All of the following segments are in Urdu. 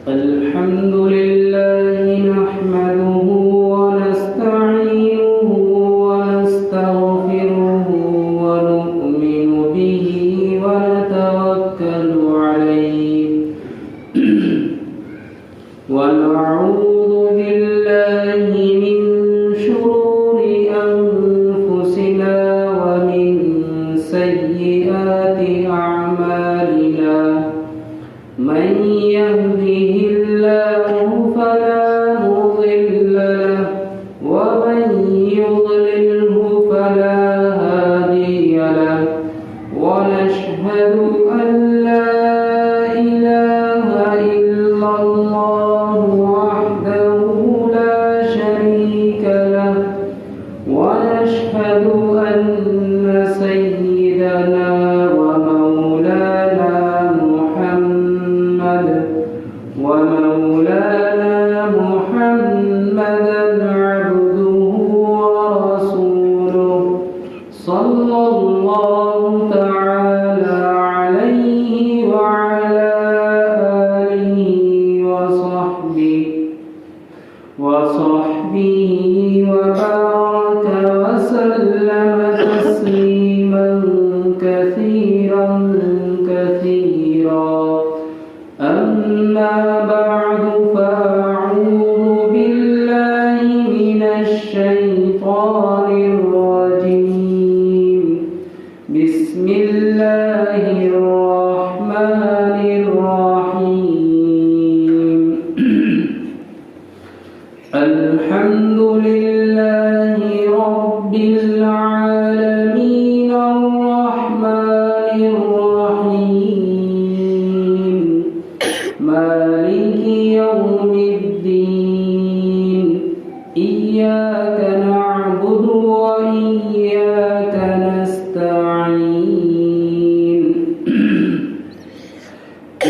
الحمد لله نحمده ونستعينه ونستغفره ونؤمن به ونتوكل عليه ونعوذ بالله من شرور أنفسنا ومن سيئات أعمالنا من يهده الله فلا مضل له ومن يضلله فلا هادي له ونشهد أن لا إله إلا الله وحده لا شريك له ونشهد أن سيدنا ومولانا محمدا عبده ورسوله صلى الله تعالى عليه وعلى آله وصحبه وبارك وسلم تسليما كثيرا أما بعد فأعوذ بالله من الشيطان الرجيم بسم الله الرحمن الرحيم الحمد لله رب العالمين الرحمن الرحيم مالك يوم الدين إياك نعبد وإياك نستعين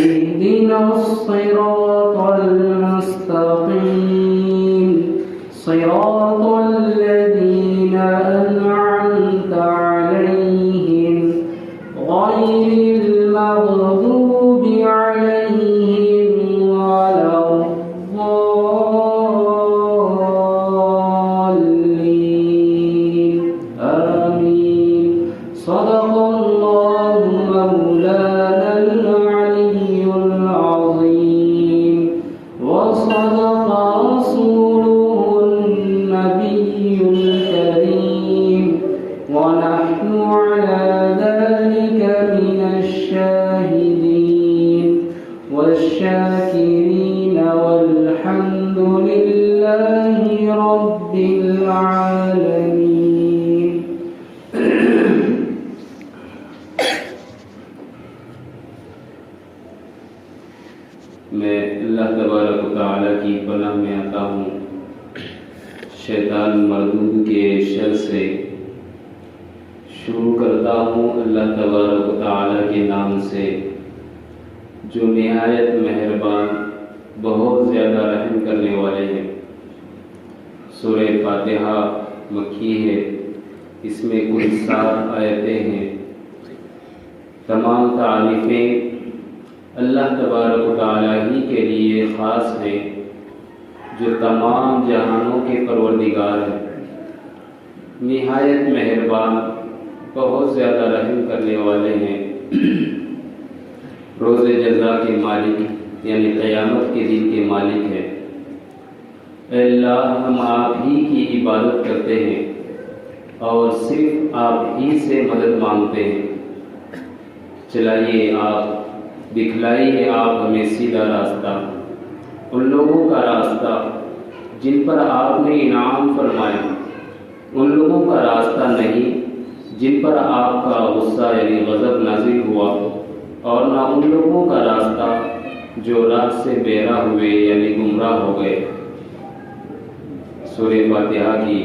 اهدنا الصراط المستقيم صراط الذين أنعمت عليهم غير المغضوب عليهم ولا الضالين آمين صدق الله مولانا العلي العظيم وصدق رسوله النبي الكريم ونحن على ذلك من الشاهدين والشاكرين والحمد لله رب العالمين میں اللہ تبارک و تعالیٰ کی پناہ میں آتا ہوں شیطان مردود کے شر سے شروع کرتا ہوں اللہ تبارک و تعالیٰ کے نام سے جو نہایت مہربان بہت زیادہ رحم کرنے والے ہیں۔ سورہ فاتحہ مکی ہے، اس میں کل 7 آیتیں ہیں۔ تمام تعریفیں اللہ تبارک و تعالیٰ ہی کے لیے خاص ہیں جو تمام جہانوں کے پروردگار ہیں، نہایت مہربان بہت زیادہ رحم کرنے والے ہیں، روز جزا کے مالک یعنی قیامت کے دن کے مالک ہیں۔ اے اللہ ہم آپ ہی کی عبادت کرتے ہیں اور صرف آپ ہی سے مدد مانگتے ہیں۔ چلائیے آپ، دکھلائیے آپ ہمیں سیدھا راستہ، ان لوگوں کا راستہ جن پر آپ نے انعام فرمایا، ان لوگوں کا راستہ نہیں جن پر آپ کا غصہ یعنی غضب نازل ہوا، اور نہ ان لوگوں کا راستہ جو راہ سے بہرا ہوئے یعنی گمراہ ہو گئے۔ سورہ فاتحہ کی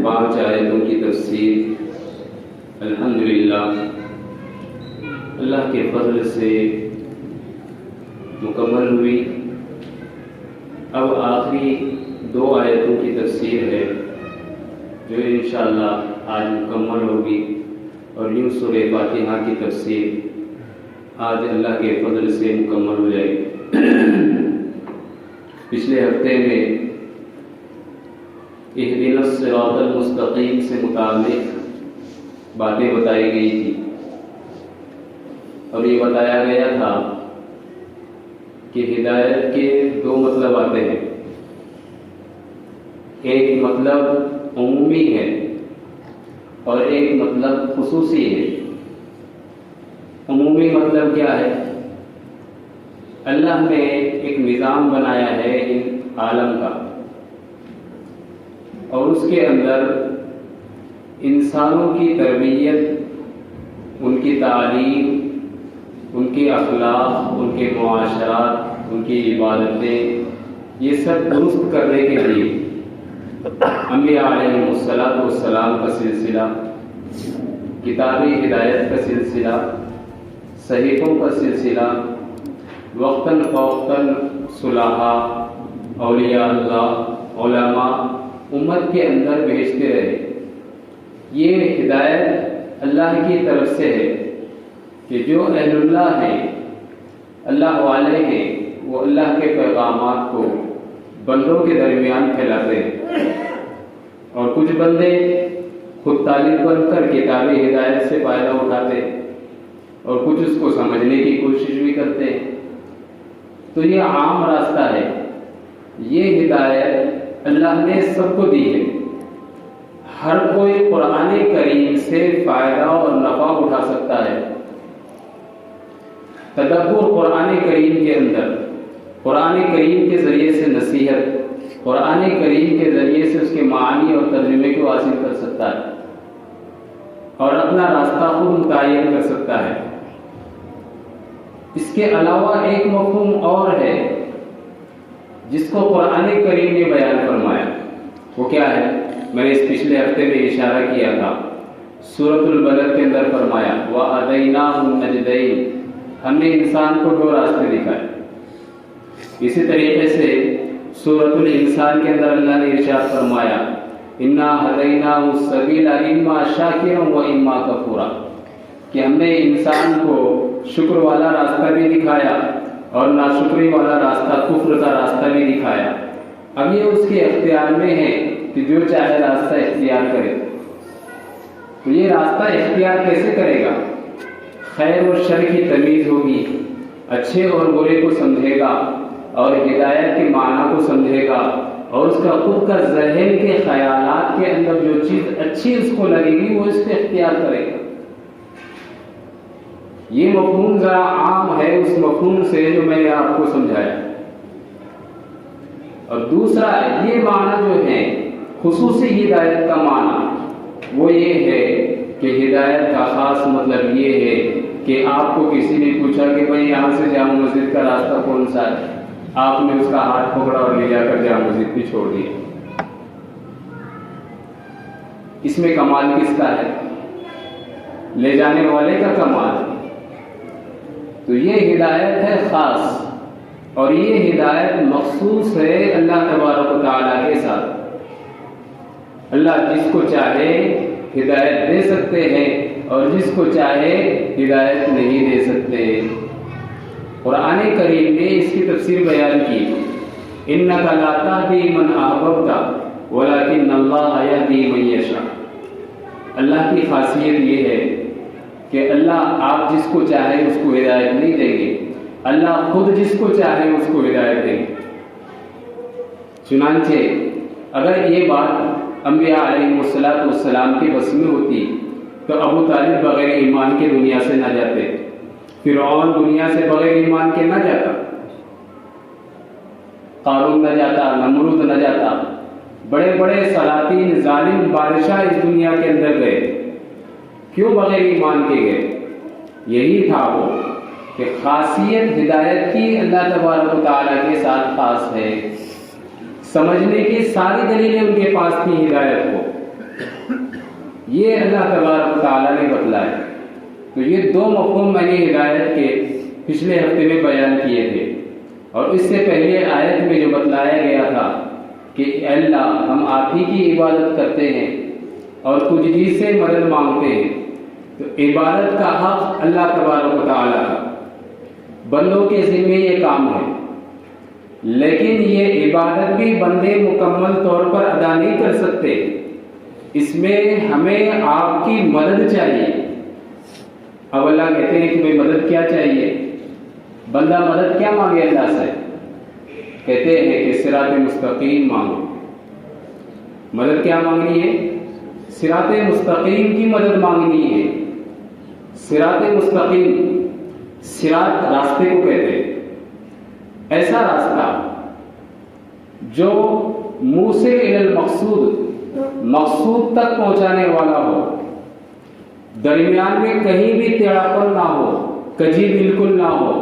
5 آیتوں کی تفسیر الحمدللہ اللہ کے فضل سے مکمل ہوئی۔ اب آخری 2 آیتوں کی تفسیر ہے جو انشاءاللہ آج مکمل ہوگی، اور یوں سورہ فاتحہ کی تفسیر آج اللہ کے فضل سے مکمل ہو جائے گی۔ پچھلے ہفتے میں اہدنا الصراط المستقیم سے متعلق باتیں بتائی گئی تھی، اور یہ بتایا گیا تھا کہ ہدایت کے دو مطلب آتے ہیں۔ ایک مطلب عمومی ہے اور ایک مطلب خصوصی ہے۔ عمومی مطلب کیا ہے؟ اللہ نے ایک نظام بنایا ہے ان عالم کا، اور اس کے اندر انسانوں کی تربیت، ان کی تعلیم، ان کے اخلاق، ان کے معاشرات، ان کی عبادتیں، یہ سب درست کرنے کے لیے انبیاء علیہ السلام کا سلسلہ، کتابی ہدایت کا سلسلہ، صحیفوں کا سلسلہ، وقتاً فوقتاً صلحاء، اولیاء اللہ، علماء امت کے اندر بھیجتے رہے۔ یہ ہدایت اللہ کی طرف سے ہے کہ جو اہل اللہ ہیں، اللہ والے ہیں، وہ اللہ کے پیغامات کو بندوں کے درمیان پھیلاتے ہیں، اور کچھ بندے خود طالب بن کر کتابی ہدایت سے فائدہ اٹھاتے ہیں، اور کچھ اس کو سمجھنے کی کوشش بھی کرتے ہیں۔ تو یہ عام راستہ ہے۔ یہ ہدایت اللہ نے سب کو دی ہے۔ ہر کوئی قرآن کریم سے فائدہ اور نفع اٹھا سکتا ہے۔ تدبر قرآن کریم کے اندر، قرآن کریم کے ذریعے سے نصیحت، قرآن کریم کے ذریعے سے اس کے معنی اور ترجمے کو حاصل کر سکتا ہے، اور اپنا راستہ خود متعین کر سکتا ہے۔ اس کے علاوہ ایک مفہوم اور ہے جس کو قرآن کریم نے بیان فرمایا۔ وہ کیا ہے؟ میں نے اس پچھلے ہفتے میں اشارہ کیا تھا۔ سورۃ البلد کے اندر فرمایا وَهَدَيْنَاهُ النَّجْدَيْنِ، ہم نے انسان کو دو راستے دکھائے۔ اسی طریقے سے سورۃ الانسان کے اندر اللہ نے ارشاد فرمایا إِنَّا هَدَيْنَاهُ السَّبِيلَ إِمَّا شَاكِرًا وَإِمَّا كَفُورًا، کہ ہم نے انسان کو شکر والا راستہ بھی دکھایا اور ناشکری والا راستہ، کفر کا راستہ بھی دکھایا۔ اب یہ اس کے اختیار میں ہے کہ جو چاہے راستہ اختیار کرے۔ تو یہ راستہ اختیار کیسے کرے گا؟ خیر اور شر کی تمیز ہوگی، اچھے اور برے کو سمجھے گا، اور ہدایت کے معنی کو سمجھے گا، اور اس کا خود کا ذہن کے خیالات کے اندر جو چیز اچھی اس کو لگے گی وہ اس کو اختیار کرے گا۔ یہ مفہوم ذرا عام ہے اس مفہوم سے جو میں نے آپ کو سمجھایا۔ اور دوسرا یہ معنی جو ہے خصوصی ہدایت کا معنی، وہ یہ ہے کہ ہدایت کا خاص مطلب یہ ہے کہ آپ کو کسی نے پوچھا کہ بھائی یہاں سے جامع مسجد کا راستہ کون سا ہے، آپ نے اس کا ہاتھ پکڑا اور لے جا کر جامع مسجد بھی چھوڑ دیا۔ اس میں کمال کس کا ہے؟ لے جانے والے کا کمال۔ تو یہ ہدایت ہے خاص، اور یہ ہدایت مخصوص ہے اللہ تبارک و تعالیٰ کے ساتھ۔ اللہ جس کو چاہے ہدایت دے سکتے ہیں، اور جس کو چاہے ہدایت نہیں دے سکتے۔ قرآن کریم نے اس کی تفسیر بیان کی إِنَّكَ لَا تَهْدِي مَنْ أَحْبَبْتَ وَلَكِنَّ اللَّهَ يَهْدِي مَن يَشَاءُ۔ اللہ کی خاصیت یہ ہے کہ اللہ آپ جس کو چاہے اس کو ہدایت نہیں دیں گے، اللہ خود جس کو چاہے اس کو ہدایت دیں گے۔ چنانچہ اگر یہ بات انبیاء علیہ السلام کے بس میں ہوتی تو ابو طالب بغیر ایمان کے دنیا سے نہ جاتے، فرعون دنیا سے بغیر ایمان کے نہ جاتا، قارون نہ جاتا، نمرود نہ جاتا، بڑے بڑے سلاطین، ظالم بادشاہ اس دنیا کے اندر گئے، کیوں بغیر ایمان کے گئے؟ یہی تھا وہ کہ خاصیت ہدایت کی اللہ تبارک و تعالیٰ کے ساتھ خاص ہے۔ سمجھنے کی ساری دلیلیں ان کے پاس تھی ہدایت کو، یہ اللہ تبارک و تعالیٰ نے بتلایا۔ تو یہ دو مفہوم میں نے ہدایت کے پچھلے ہفتے میں بیان کیے تھے، اور اس سے پہلے آیت میں جو بتلایا گیا تھا کہ اے اللہ ہم آپ ہی کی عبادت کرتے ہیں اور تجھ ہی سے مدد مانگتے ہیں، تو عبادت کا حق اللہ تبارک و تعالیٰ کا، بندوں کے ذمے یہ کام ہے، لیکن یہ عبادت بھی بندے مکمل طور پر ادا نہیں کر سکتے، اس میں ہمیں آپ کی مدد چاہیے۔ اب اللہ کہتے ہیں کہ بھائی مدد کیا چاہیے؟ بندہ مدد کیا مانگے اللہ سے؟ کہتے ہیں کہ صراط مستقیم مانگو۔ مدد کیا مانگنی ہے؟ صراط مستقیم کی مدد مانگنی ہے۔ صراط مستقیم، صراط راستے کو کہتے ہیں، ایسا راستہ جو منہ سے الی المقصود، مقصود تک پہنچانے والا ہو، درمیان میں کہیں بھی ٹیڑھاپن نہ ہو، کجی بالکل نہ ہو۔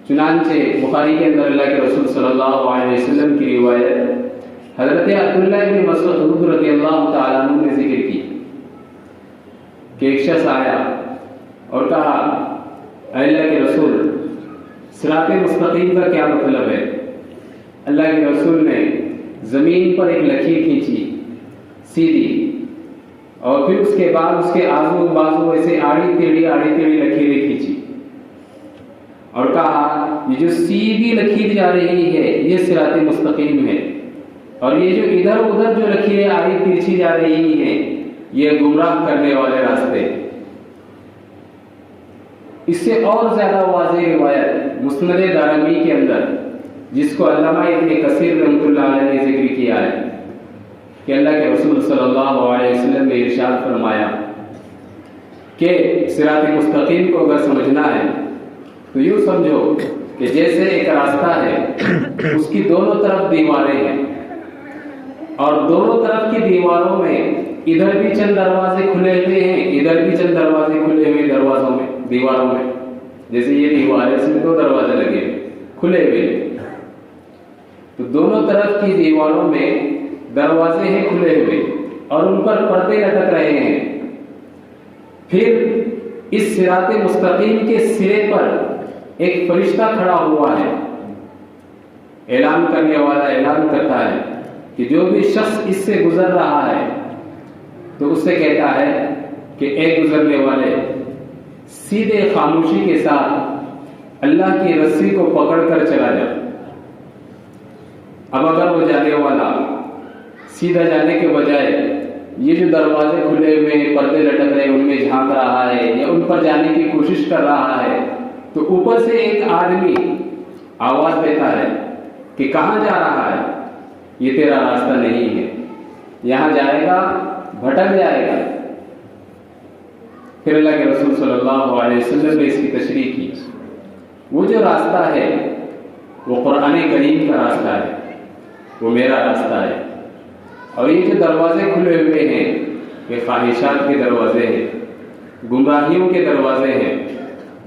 چنانچہ بخاری کے اندر اللہ کے رسول صلی اللہ علیہ وسلم کی روایت حضرت عبداللہ بن مسعود رضی اللہ تعالیٰ عنہ نے ذکر کی کہ ایک شخص آیا اور کہا، اے اللہ کے رسول، صراط مستقیم کا کیا مطلب ہے؟ اللہ کے رسول نے زمین پر ایک لکیر کھینچی سیدھی، اور پھر اس کے بعد اس کے آزو بازو ایسے آڑی ٹیڑھی لکیریں کھینچی اور کہا، یہ جو سیدھی لکیر جا رہی ہے یہ صراط مستقیم ہے، اور یہ جو ادھر ادھر جو لکیریں آڑی ترچھی جا رہی ہیں یہ گمراہ کرنے والے راستے۔ اس سے اور زیادہ واضح روایت مسند دارمی کے اندر، جس کو علامہ ابن کثیر رحمۃ اللہ علیہ نے ذکر کیا ہے، کہ اللہ کے رسول صلی اللہ علیہ وسلم نے ارشاد فرمایا کہ صراط مستقیم کو اگر سمجھنا ہے تو یوں سمجھو کہ جیسے ایک راستہ ہے، اس کی دونوں طرف دیواریں ہیں، اور دونوں طرف کی دیواروں میں ادھر بھی چند دروازے کھلے ہوئے ہیں، ادھر بھی چند دروازے کھلے ہوئے دیواروں میں، جیسے یہ دیوار ہے اس میں 2 دروازے لگے کھلے ہوئے، تو دونوں طرف کی دیواروں میں دروازے ہیں کھلے ہوئے اور ان پر پردے لٹک رہے ہیں۔ پھر اس صراط مستقیم کے سرے پر ایک فرشتہ کھڑا ہوا ہے، اعلان کرنے والا اعلان کرتا ہے کہ جو بھی شخص اس سے گزر رہا ہے تو اس سے کہتا ہے کہ اے گزرنے والے، سیدھے خاموشی کے ساتھ اللہ کی رسی کو پکڑ کر چلا جا۔ اب اگر وہ جانے والا سیدھا جانے کے بجائے یہ جو دروازے کھلے ہوئے پردے لٹک رہے ان میں جھانک رہا ہے یا ان پر جانے کی کوشش کر رہا ہے، تو اوپر سے ایک آدمی آواز دیتا ہے کہ کہاں جا رہا ہے؟ یہ تیرا راستہ نہیں ہے، یہاں جائے گا بھٹک جائے گا۔ پھر اللہ کے رسول صلی اللہ علیہ وسلم نے اس کی تشریح کی، وہ جو راستہ ہے وہ قرآن کریم کا راستہ ہے، وہ میرا راستہ ہے، اور یہ جو دروازے کھلے ہوئے ہیں یہ خواہشات کے دروازے ہیں، گمراہیوں کے دروازے ہیں،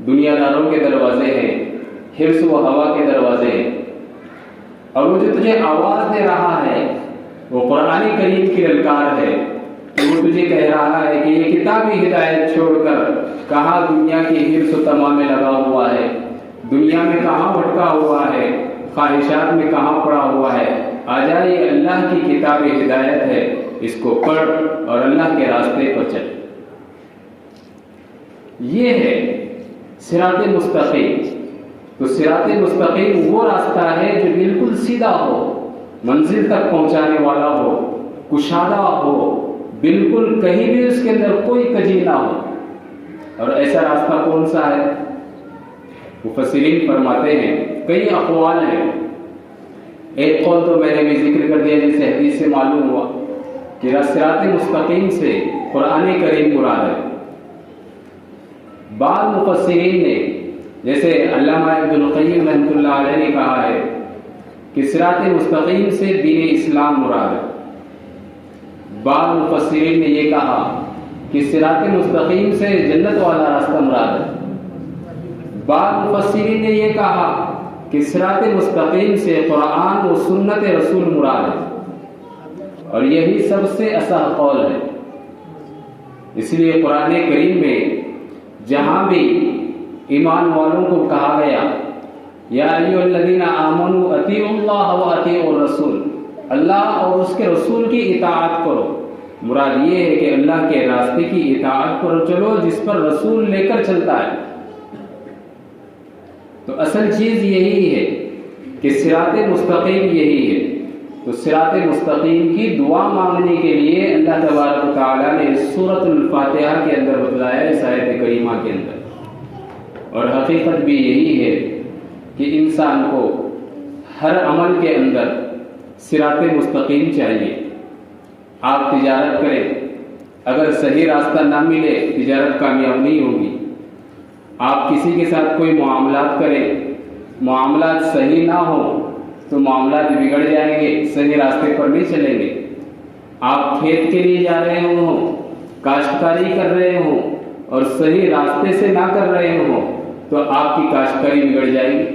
دنیا داروں کے دروازے ہیں، حرص و ہوا کے دروازے ہیں، اور وہ جو تجھے آواز دے رہا ہے وہ قرآن کریم کی للکار ہے، وہ تجھے کہہ رہا ہے کہ یہ کتابی ہدایت چھوڑ کر کہاں دنیا کی حرص و تما میں لگا ہوا ہے، دنیا میں کہاں بھٹکا ہوا ہے، خواہشات میں کہاں پڑا ہوا ہے، آ جا یہ اللہ کی کتاب ہدایت ہے، اس کو پڑھ اور اللہ کے راستے پر چل۔ یہ ہے صراط مستقیم۔ تو صراط مستقیم وہ راستہ ہے جو بالکل سیدھا ہو، منزل تک پہنچانے والا ہو، کشادہ ہو، بالکل کہیں بھی اس کے اندر کوئی کجی نہ ہو۔ اور ایسا راستہ کون سا ہے؟ مفسرین فرماتے ہیں، کئی اقوال ہیں، ایک قول تو میں نے بھی ذکر کر دیا جسے حدیث سے معلوم ہوا کہ صراط مستقیم سے قرآن کریم مراد ہے۔ بعض مفسرین نے جیسے علامہ ابن القیم رحمۃ اللہ علیہ نے کہا ہے کہ صراط مستقیم سے دین اسلام مراد ہے۔ بعض مفسرین نے یہ کہا کہ صراط مستقیم سے جنت والا راستہ مراد ہے۔ بعض مفسرین نے یہ کہا کہ صراط مستقیم سے قرآن و سنت رسول مراد ہے، اور یہی سب سے اصح قول ہے۔ اس لیے قرآن کریم میں جہاں بھی ایمان والوں کو کہا گیا یا ایھا الذین آمنوا اطیعوا اللہ و اطیعوا الرسول، اللہ اور اس کے رسول کی اطاعت کرو، مراد یہ ہے کہ اللہ کے راستے کی اطاعت پر چلو جس پر رسول لے کر چلتا ہے۔ تو اصل چیز یہی ہے کہ صراط مستقیم یہی ہے. تو صراط مستقیم کی دعا مانگنے کے لیے اللہ تبارک و تعالیٰ نے سورۃ الفاتحہ کے اندر بتلایا ہے، اس آیت کریمہ کے اندر. اور حقیقت بھی یہی ہے کہ انسان کو ہر عمل کے اندر صراط مستقیم چاہیے. آپ تجارت کریں، اگر صحیح راستہ نہ ملے تجارت کامیاب نہیں ہوگی. آپ کسی کے ساتھ کوئی معاملات کریں، معاملات صحیح نہ ہوں تو معاملات بگڑ جائیں گے، صحیح راستے پر نہیں چلیں گے. آپ کھیت کے لیے جا رہے ہوں، کاشتکاری کر رہے ہوں اور صحیح راستے سے نہ کر رہے ہوں تو آپ کی کاشتکاری بگڑ جائے گی،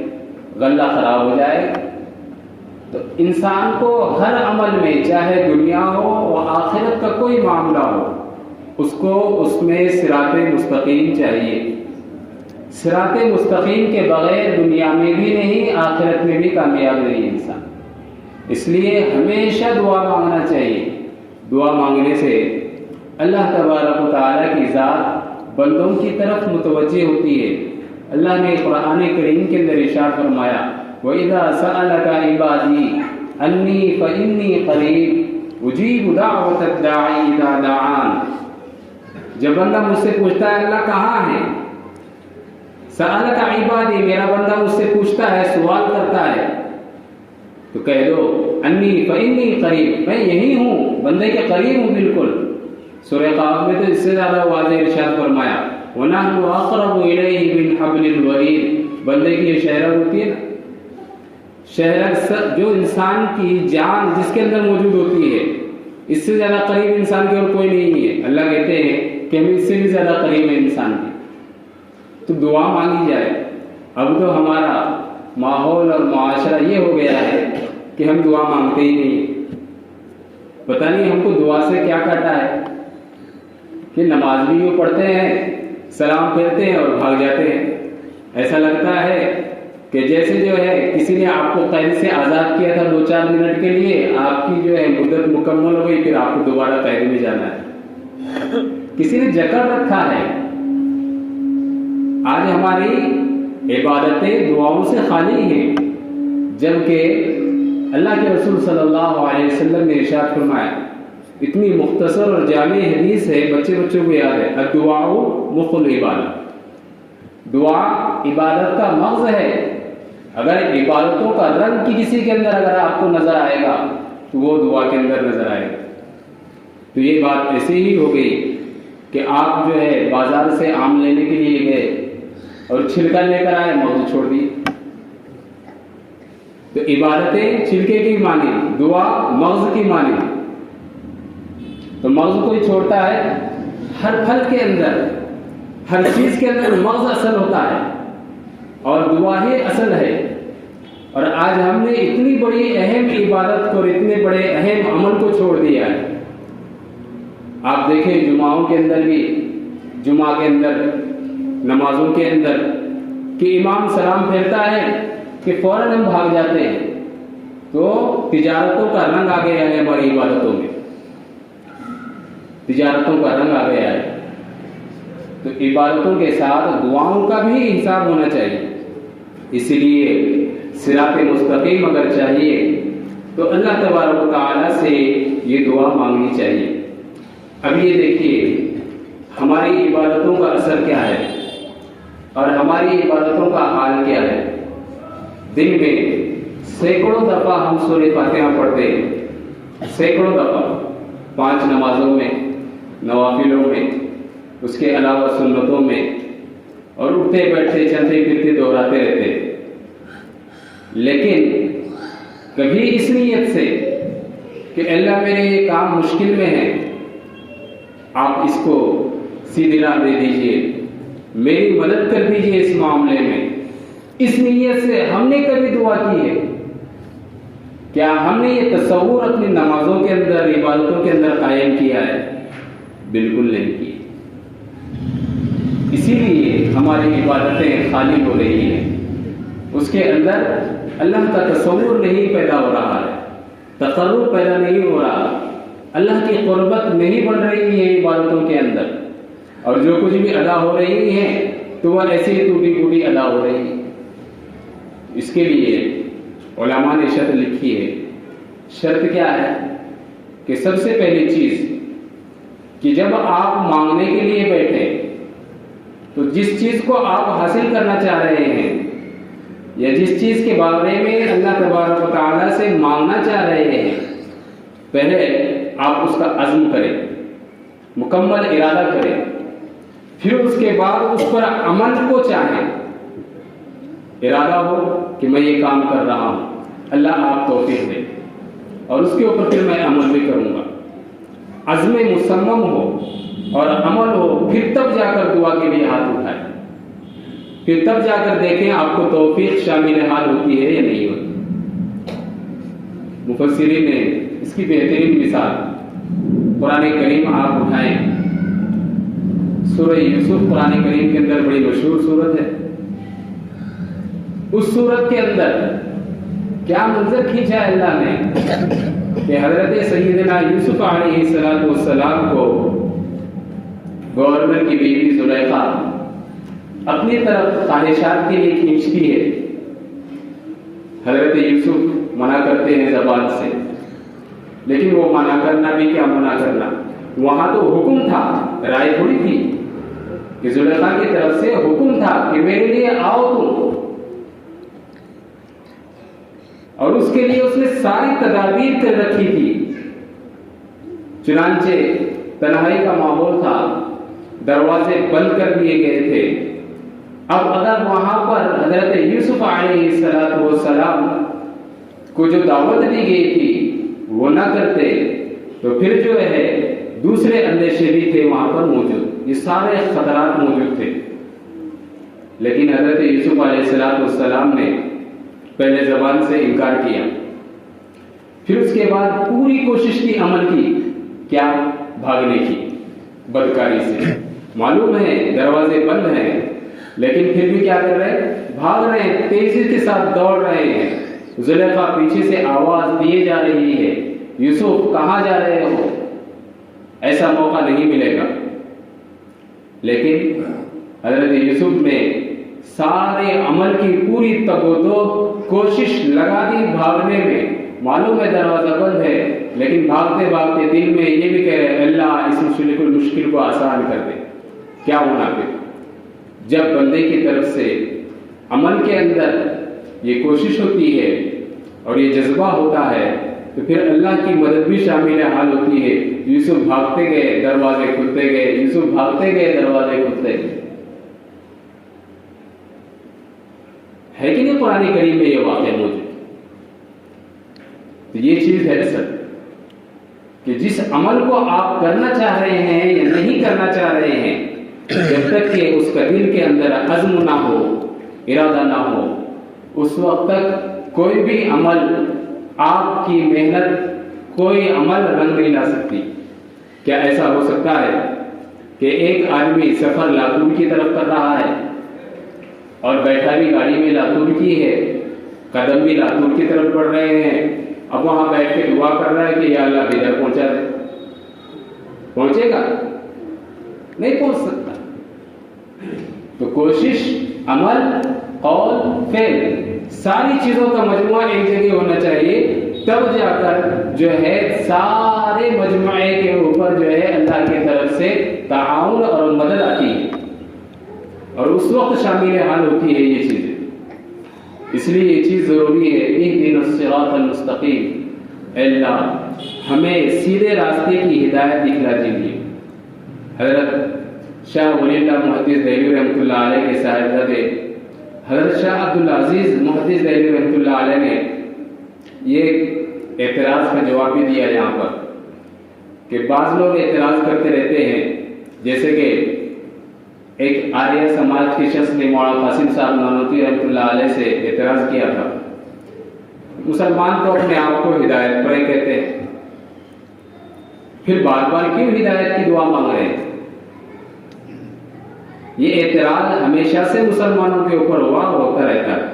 غلہ خراب ہو جائے گا. تو انسان کو ہر عمل میں، چاہے دنیا ہو اور آخرت کا کوئی معاملہ ہو، اس کو اس میں صراط مستقیم چاہیے. صراط مستقیم کے بغیر دنیا میں بھی نہیں، آخرت میں بھی کامیاب نہیں انسان. اس لیے ہمیشہ دعا مانگنا چاہیے. دعا مانگنے سے اللہ تبارک و تعالیٰ کی ذات بندوں کی طرف متوجہ ہوتی ہے. اللہ نے قرآن کریم کے اندر ارشاد فرمایا وَإِذَا سَأَلَكَ عِبَادِي أَنِّي فَإِنِّي قَرِيبٌ أُجِيبُ دَعْوَةَ الدَّاعِ إِذَا دَعَانِ. جب بندہ مجھ سے پوچھتا ہے اللہ کہاں ہے، سألك عبادی، میرا بندہ مجھ سے پوچھتا ہے، سوال کرتا ہے، تو کہہ دو انی فإنی قریب، میں یہی ہوں، بندے کے قریب ہوں بالکل. سورہ قاف میں تو اس سے زیادہ واضح ارشاد فرمایا وَنَحْنُ أَقْرَبُ إِلَيْهِ مِنْ حَبْلِ الْوَرِيدِ. بندے کی یہ شہرت ہوتی ہے نا، شہرت جو انسان کی جان جس کے اندر موجود ہوتی ہے، اس سے زیادہ قریب انسان کی اور کوئی نہیں ہے. اللہ کہتے ہیں کہ ہم اس سے بھی زیادہ قریب ہیں انسان کی. تو دعا مانگی جائے. اب تو ہمارا ماحول اور معاشرہ یہ ہو گیا ہے کہ ہم دعا مانگتے ہی نہیں. پتہ نہیں ہم کو دعا سے کیا کہتا ہے کہ نماز بھی یوں پڑھتے ہیں، سلام پھیرتے ہیں اور بھاگ جاتے ہیں. ایسا لگتا ہے کہ جیسے جو ہے کسی نے آپ کو قید سے آزاد کیا تھا 2-4 منٹ کے لیے، آپ کی جو ہے مدت مکمل ہو گئی، پھر آپ کو دوبارہ قید میں جانا ہے. کسی نے جکڑ رکھا ہے. آج ہماری عبادتیں دعاؤں سے خالی ہیں، جبکہ اللہ کے رسول صلی اللہ علیہ وسلم نے ارشاد فرمایا، اتنی مختصر اور جامع حدیث ہے، بچوں کو یاد ہے، الدعاء مخ العبادت. دعا عبادت کا مغز ہے. اگر عبادتوں کا رنگ کسی کے اندر اگر آپ کو نظر آئے گا تو وہ دعا کے اندر نظر آئے گا. تو یہ بات ایسی ہی ہو گئی کہ آپ جو ہے بازار سے آم لینے کے لیے گئے اور چھلکا لے کر آئے، مغز چھوڑ دی. تو عبادتیں چھلکے کی مانی، دعا مغز کی مانی. تو مغز کوئی چھوڑتا ہے، ہر پھل کے اندر، ہر چیز کے اندر مغز اصل ہوتا ہے اور دعا ہی اصل ہے. اور آج ہم نے اتنی بڑی اہم عبادت کو اور اتنے بڑے اہم عمل کو چھوڑ دیا ہے. آپ دیکھیں جمعوں کے اندر بھی، جمعہ کے اندر، نمازوں کے اندر کہ امام سلام پھیرتا ہے کہ فوراً ہم بھاگ جاتے ہیں. تو تجارتوں کا رنگ آ گیا ہے ہماری عبادتوں میں، تجارتوں کا رنگ آ گیا ہے. تو عبادتوں کے ساتھ دعاؤں کا بھی حساب ہونا چاہیے. اسی لیے صراط مستقیم اگر چاہیے تو اللہ تبارک و تعالیٰ سے یہ دعا مانگنی چاہیے. اب یہ دیکھیے ہماری عبادتوں کا اثر کیا ہے اور ہماری عبادتوں کا حال کیا ہے. دن میں سینکڑوں دفعہ ہم سورہ فاتحہ پڑھتے ہیں، سینکڑوں دفعہ، 5 نمازوں میں، نوافلوں میں، اس کے علاوہ سنتوں میں، اور اٹھتے بیٹھتے چلتے پھرتے دہراتے رہتے. لیکن کبھی اس نیت سے کہ اللہ میرے یہ کام مشکل میں ہے، آپ اس کو سیدھی راہ دے دیجئے، میری مدد کر دیجئے اس معاملے میں، اس نیت سے ہم نے کبھی دعا کی ہے؟ کیا ہم نے یہ تصور اپنی نمازوں کے اندر، عبادتوں کے اندر قائم کیا ہے؟ بالکل نہیں کی. اسی لیے ہماری عبادتیں خالی ہو رہی ہیں، اس کے اندر اللہ کا تصور نہیں پیدا ہو رہا ہے، تقرب پیدا نہیں ہو رہا، اللہ کی قربت نہیں بڑھ رہی ہے عبادتوں کے اندر. اور جو کچھ بھی ادا ہو رہی ہیں تو وہ ایسی ٹوٹی پھوٹی ادا ہو رہی ہے. اس کے لیے علماء نے شرط لکھی ہے. شرط کیا ہے کہ سب سے پہلی چیز کہ جب آپ مانگنے کے لیے بیٹھے تو جس چیز کو آپ حاصل کرنا چاہ رہے ہیں یا جس چیز کے بارے میں اللہ تبارک و تعالیٰ سے مانگنا چاہ رہے ہیں، پہلے آپ اس کا عزم کریں، مکمل ارادہ کریں، پھر اس کے بعد اس پر عمل کو چاہیں. ارادہ ہو کہ میں یہ کام کر رہا ہوں، اللہ آپ توفیق دے، اور اس کے اوپر پھر میں عمل بھی کروں گا. عزم مصمم ہو اور عمل ہو، پھر تب جا کر دعا کے لیے ہاتھ اٹھائیں، پھر تب جا کر دیکھیں آپ کو توفیق شامل حال ہوتی ہے یا نہیں ہوتی. مفسرین نے اس کی بہترین مثال قرآن کریم آپ اٹھائیں. سورہ یوسف قرآن کریم کے اندر بڑی مشہور سورت ہے. اس سورت کے اندر کیا منظر کھینچا ہے اللہ نے کہ حضرت سیدنا یوسف علیہ السلام کو گورنر کی بیوی زلیخا اپنی طرف خواہشات کے لیے کھینچتی ہے. حضرت یوسف منع کرتے ہیں زبان سے، لیکن وہ منع کرنا بھی کیا منع کرنا، وہاں تو حکم تھا، رائے تھوڑی تھی کہ زلیخا کی طرف سے حکم تھا کہ میرے لیے آؤ تم، اور اس کے لیے اس نے ساری تدابیر کر رکھی تھی. چنانچہ تنہائی کا ماحول تھا، دروازے بند کر دیے گئے تھے. اب اگر وہاں پر حضرت یوسف علیہ السلام کو جو دعوت دی گئی تھی وہ نہ کرتے تو پھر جو ہے دوسرے اندیشے بھی تھے وہاں پر موجود، یہ سارے خطرات موجود تھے. لیکن حضرت یوسف علیہ السلام نے پہلے زبان سے انکار کیا، پھر اس کے بعد پوری کوشش کی، عمل کی، کیا بھاگنے کی، بدکاری سے. معلوم ہے دروازے بند ہیں لیکن پھر بھی کیا کر رہے ہیں، بھاگ رہے ہیں، تیزی کے ساتھ دوڑ رہے ہیں. زلیخا پیچھے سے آواز دیے جا رہی ہے، یوسف کہاں جا رہے ہو، ایسا موقع نہیں ملے گا. لیکن حضرت یوسف نے سارے عمل کی پوری تگ و دو کوشش لگا دی بھاگنے میں. معلوم ہے دروازہ بند ہے لیکن بھاگتے بھاگتے دل میں یہ بھی کہہ رہے اللہ اس مشکل کو آسان کر دے. کیا ہونا پھر جب بندے کی طرف سے عمل کے اندر یہ کوشش ہوتی ہے اور یہ جذبہ ہوتا ہے تو پھر اللہ کی مدد بھی شامل حال ہوتی ہے. یوسف بھاگتے گئے دروازے کھلتے گئے، یوسف بھاگتے گئے دروازے کھلتے گئے. ہے کہ نہیں قرآن کریم میں یہ واقعہ موجود؟ تو یہ چیز ہے اصل کہ جس عمل کو آپ کرنا چاہ رہے ہیں یا نہیں کرنا چاہ رہے ہیں، جب تک کہ اس کا دل کے اندر عزم نہ ہو، ارادہ نہ ہو، اس وقت تک کوئی بھی عمل، آپ کی محنت کوئی عمل رنگ نہیں لا سکتی. کیا ایسا ہو سکتا ہے کہ ایک آدمی سفر لاتور کی طرف کر رہا ہے اور بیٹھا بھی گاڑی میں لاتور کی ہے، قدم بھی لاتور کی طرف بڑھ رہے ہیں، اب وہاں بیٹھ کے دعا کر رہا ہے کہ یا اللہ ادھر پہنچا دے؟ پہنچے گا؟ نہیں پہنچ سکتا. تو کوشش، عمل، قول، فعل، ساری چیزوں کا مجموعہ ایک جگہ ہونا چاہیے، تب جا کر جو ہے سارے مجموعے کے اوپر جو ہے اللہ کی طرف سے تعاون اور مدد آتی ہے، اور اس وقت شامل حال ہوتی ہے یہ چیزیں. اس لیے یہ چیز ضروری ہے. اہدنا الصراط المستقیم، اے اللہ ہمیں سیدھے راستے کی ہدایت دکھلا دیجیے. حضرت شاہ ولی اللہ محدث دہلوی رحمۃ اللہ علیہ کے صاحبزادے حضرت شاہ عبدالعزیز محدث دہلوی رحمۃ اللہ علیہ نے یہ اعتراض کا جواب بھی دیا یہاں پر کہ بعض لوگ اعتراض کرتے رہتے ہیں، جیسے کہ ایک آریہ سماج کے شخص نے مولانا قاسم صاحب نانوتوی رحمۃ اللہ علیہ سے اعتراض کیا تھا، مسلمان تو اپنے آپ کو ہدایت پرے کہتے ہیں، پھر بار بار کیوں ہدایت کی دعا مانگ رہے ہیں؟ یہ اعتراض ہمیشہ سے مسلمانوں کے اوپر ہوا اور ہوتا رہتا ہے.